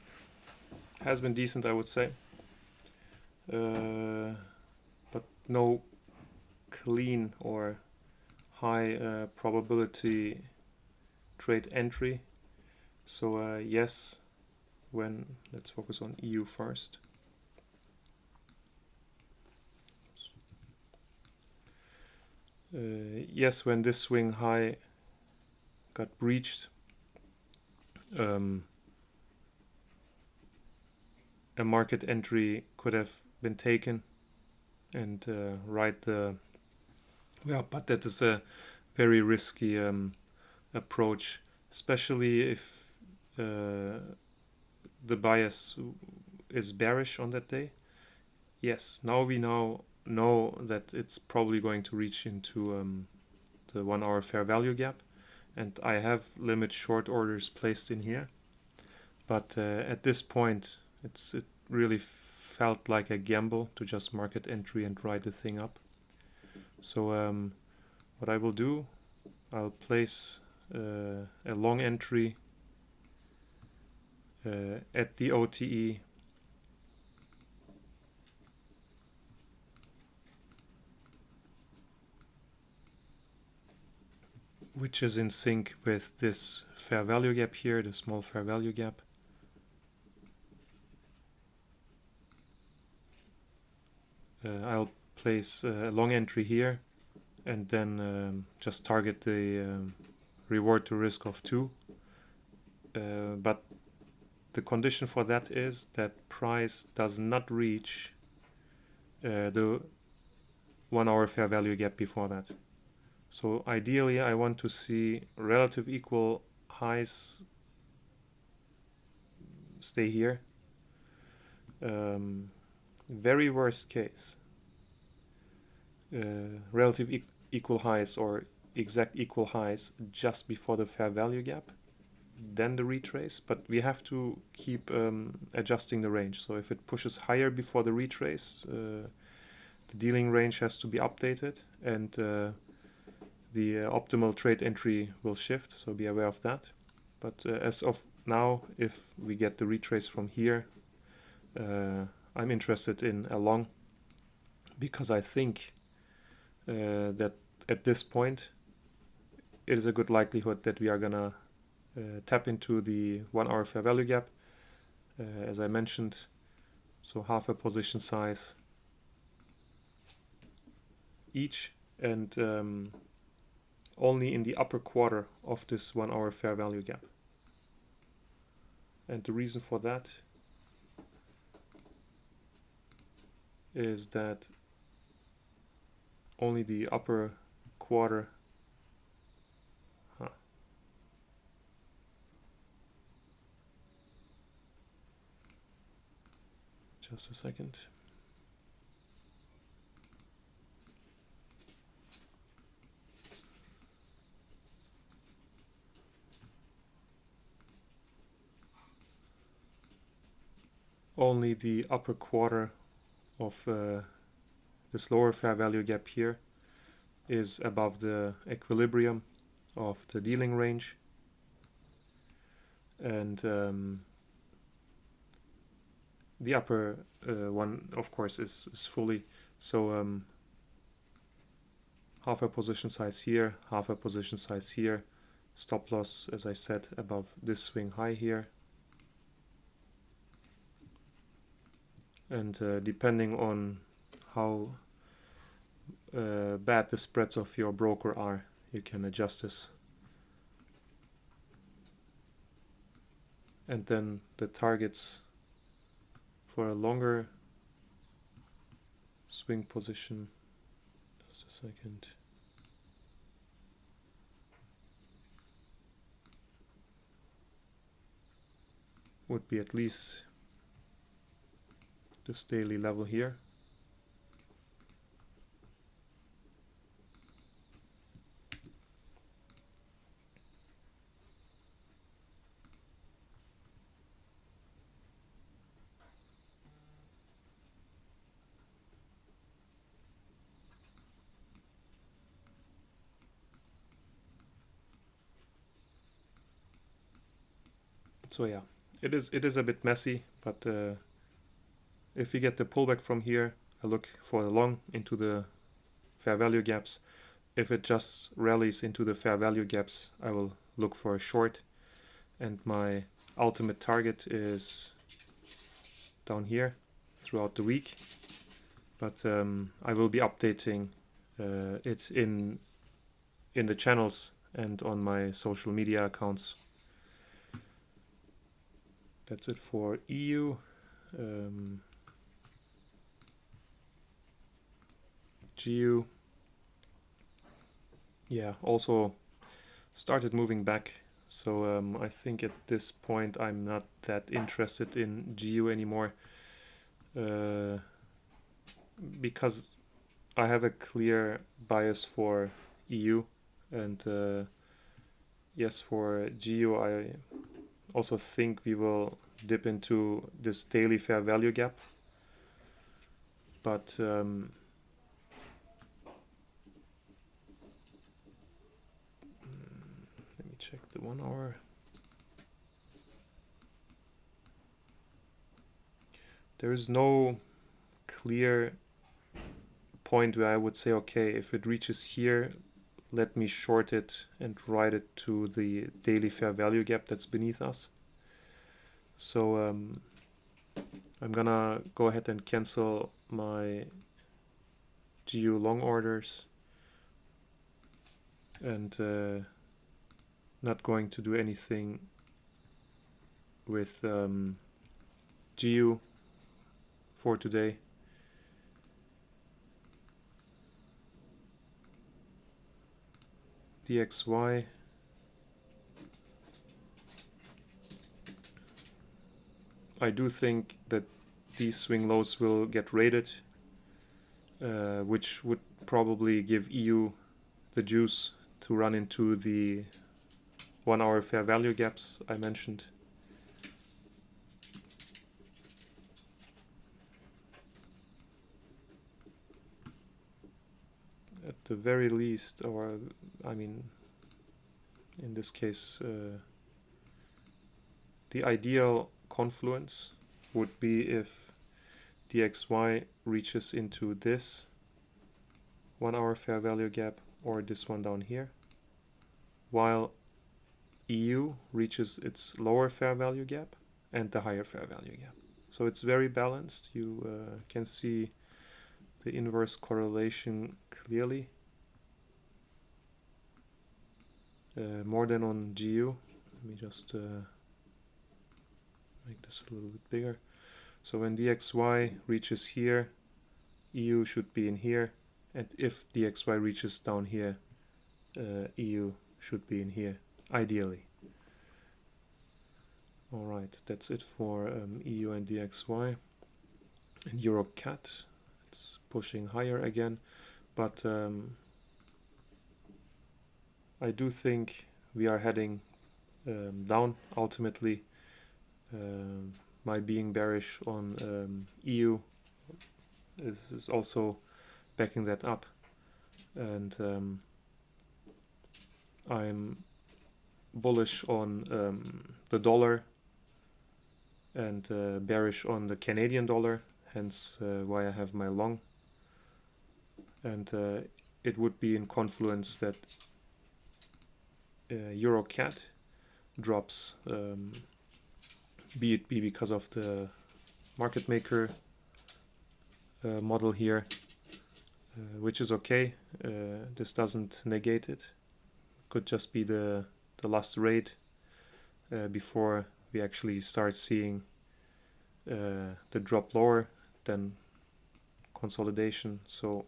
has been decent, I would say, but no clean or high probability trade entry. So yes, let's focus on EU first. Yes, when this swing high got breached, a market entry could have been taken and ride the, but that is a very risky approach, especially if the bias is bearish on that day. Yes, now we know that it's probably going to reach into the 1 hour fair value gap, and I have limit short orders placed in here, but at this point it really felt like a gamble to just market entry and ride the thing up. So what I will do, I'll place a long entry at the OTE which is in sync with this fair value gap here, the small fair value gap. I'll place a long entry here and then just target the reward to risk of 2. But the condition for that is that price does not reach the 1 hour fair value gap before that. So ideally I want to see relative equal highs stay here. Very worst case, relative equal highs or exact equal highs just before the fair value gap, then the retrace, but we have to keep adjusting the range. So if it pushes higher before the retrace, the dealing range has to be updated, and the optimal trade entry will shift, so be aware of that. But as of now, if we get the retrace from here, I'm interested in a long, because I think that at this point it is a good likelihood that we are gonna tap into the 1 hour fair value gap, as I mentioned. So half a position size each, and only in the upper quarter of this 1 hour fair value gap. And the reason for that is that only the upper quarter just a second. Only the upper quarter of this lower fair value gap here is above the equilibrium of the dealing range, and the upper one of course is fully, so half a position size here, half a position size here, stop loss as I said above this swing high here, and depending on how bad the spreads of your broker are, you can adjust this. And then the targets for a longer swing position, just a second. Would be at least this daily level here. So yeah, it is a bit messy, but if we get the pullback from here, I look for the long into the fair value gaps. If it just rallies into the fair value gaps, I will look for a short, and my ultimate target is down here throughout the week, but I will be updating it in the channels and on my social media accounts. That's it for EU. GU, yeah, also started moving back, so I think at this point I'm not that interested in GU anymore, because I have a clear bias for EU, and yes, for GU I also think we will dip into this daily fair value gap, but let me check the 1 hour. There is no clear point where I would say, okay, if it reaches here, let me short it and ride it to the daily fair value gap that's beneath us. So I'm gonna go ahead and cancel my GU long orders, and not going to do anything with GU for today. DXY, I do think that these swing lows will get rated, which would probably give EU the juice to run into the 1 hour fair value gaps I mentioned. At the very least, or I mean, in this case, the ideal confluence would be if DXY reaches into this 1 hour fair value gap or this one down here, while EU reaches its lower fair value gap and the higher fair value gap. So it's very balanced. You can see the inverse correlation clearly, more than on GU. Let me just make this a little bit bigger. So when DXY reaches here, EU should be in here, and if DXY reaches down here, EU should be in here, ideally. Alright, that's it for EU and DXY. And Euro CAT, it's pushing higher again, but I do think we are heading down ultimately. My being bearish on EU is also backing that up, and I'm bullish on the dollar and bearish on the Canadian dollar, hence why I have my long. And it would be in confluence that Euro CAD drops, be it because of the market maker model here, which is okay. This doesn't negate it. Could just be the last raid before we actually start seeing the drop lower than consolidation. So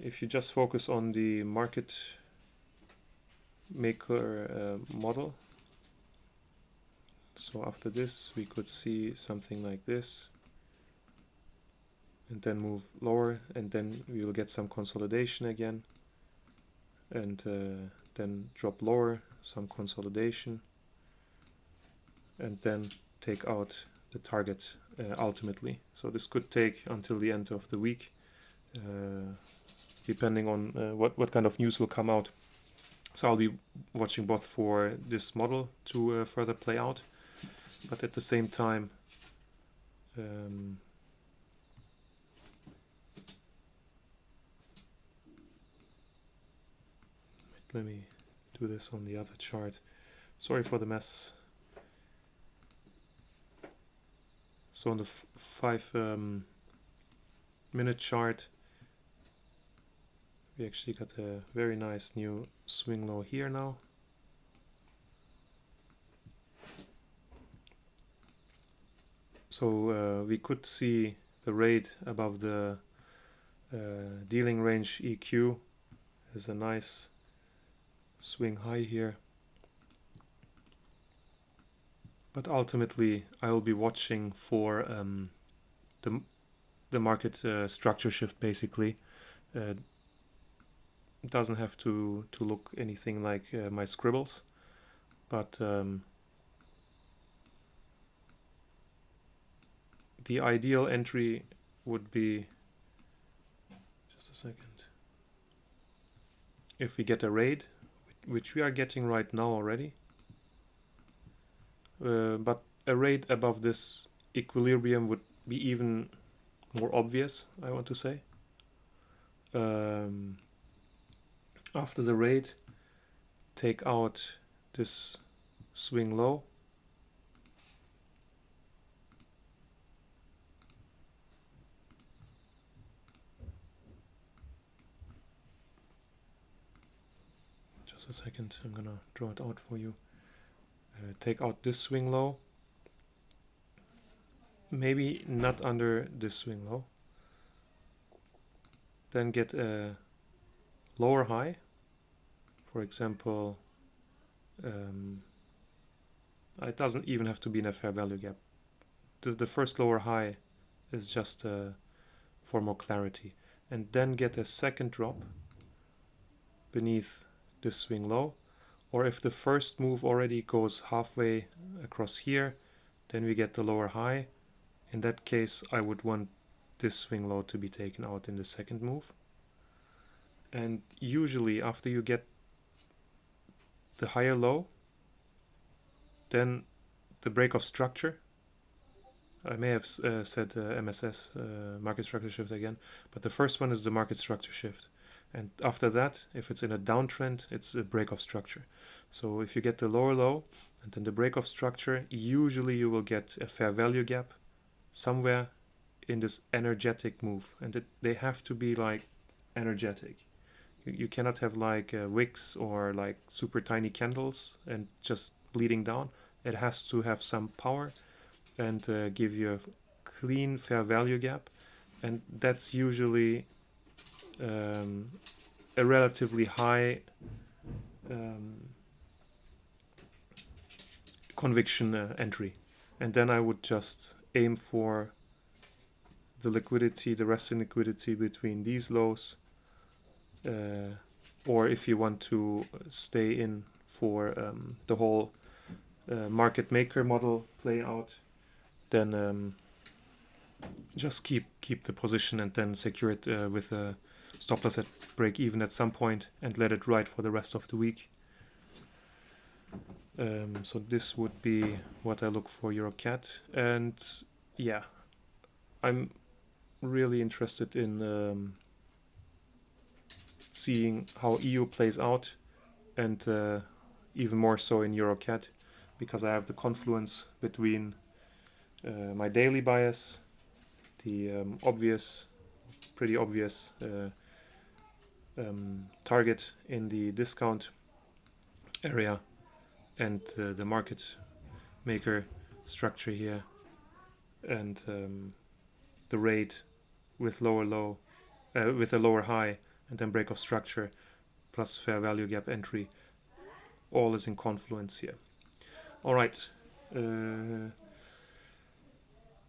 if you just focus on the market maker model, so after this we could see something like this, and then move lower, and then we will get some consolidation again, and then drop lower, some consolidation, and then take out the target ultimately. So this could take until the end of the week, depending on what kind of news will come out. So I'll be watching both for this model to further play out, but at the same time let me do this on the other chart. Sorry for the mess. So on the 5 minute chart, we actually got a very nice new swing low here now. So we could see the raid above the dealing range EQ. There's a nice swing high here. But ultimately I will be watching for the market structure shift basically. It doesn't have to look anything like my scribbles, but the ideal entry would be, just a second, if we get a raid, which we are getting right now already, but a raid above this equilibrium would be even more obvious, I want to say. After the raid, take out this swing low, just a second, I'm gonna draw it out for you. Take out this swing low, maybe not under this swing low, then get a lower high, for example, it doesn't even have to be in a fair value gap. The first lower high is just for more clarity, and then get a second drop beneath this swing low. Or if the first move already goes halfway across here, then we get the lower high. In that case, I would want this swing low to be taken out in the second move. And usually after you get the higher low, then the break of structure, I may have said MSS, market structure shift again, but the first one is the market structure shift. And after that, if it's in a downtrend, it's a break of structure. So if you get the lower low and then the break of structure, usually you will get a fair value gap somewhere in this energetic move. And they have to be like energetic. You cannot have like wicks or like super tiny candles and just bleeding down. It has to have some power and give you a clean fair value gap. And that's usually a relatively high conviction entry, and then I would just aim for the liquidity, the resting liquidity between these lows, or if you want to stay in for the whole market maker model play out, then just keep the position and then secure it with a stop loss at break even at some point and let it ride for the rest of the week. So this would be what I look for EuroCAD, and yeah, I'm really interested in seeing how EU plays out, and even more so in EuroCAD, because I have the confluence between my daily bias, the pretty obvious target in the discount area, and the market maker structure here, and the rate with with a lower high and then break of structure plus fair value gap entry, all is in confluence here. All right,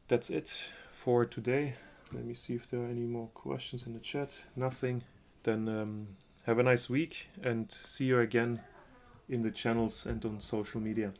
that's it for today. Let me see if there are any more questions in the chat. Nothing. Then have a nice week, and see you again in the channels and on social media.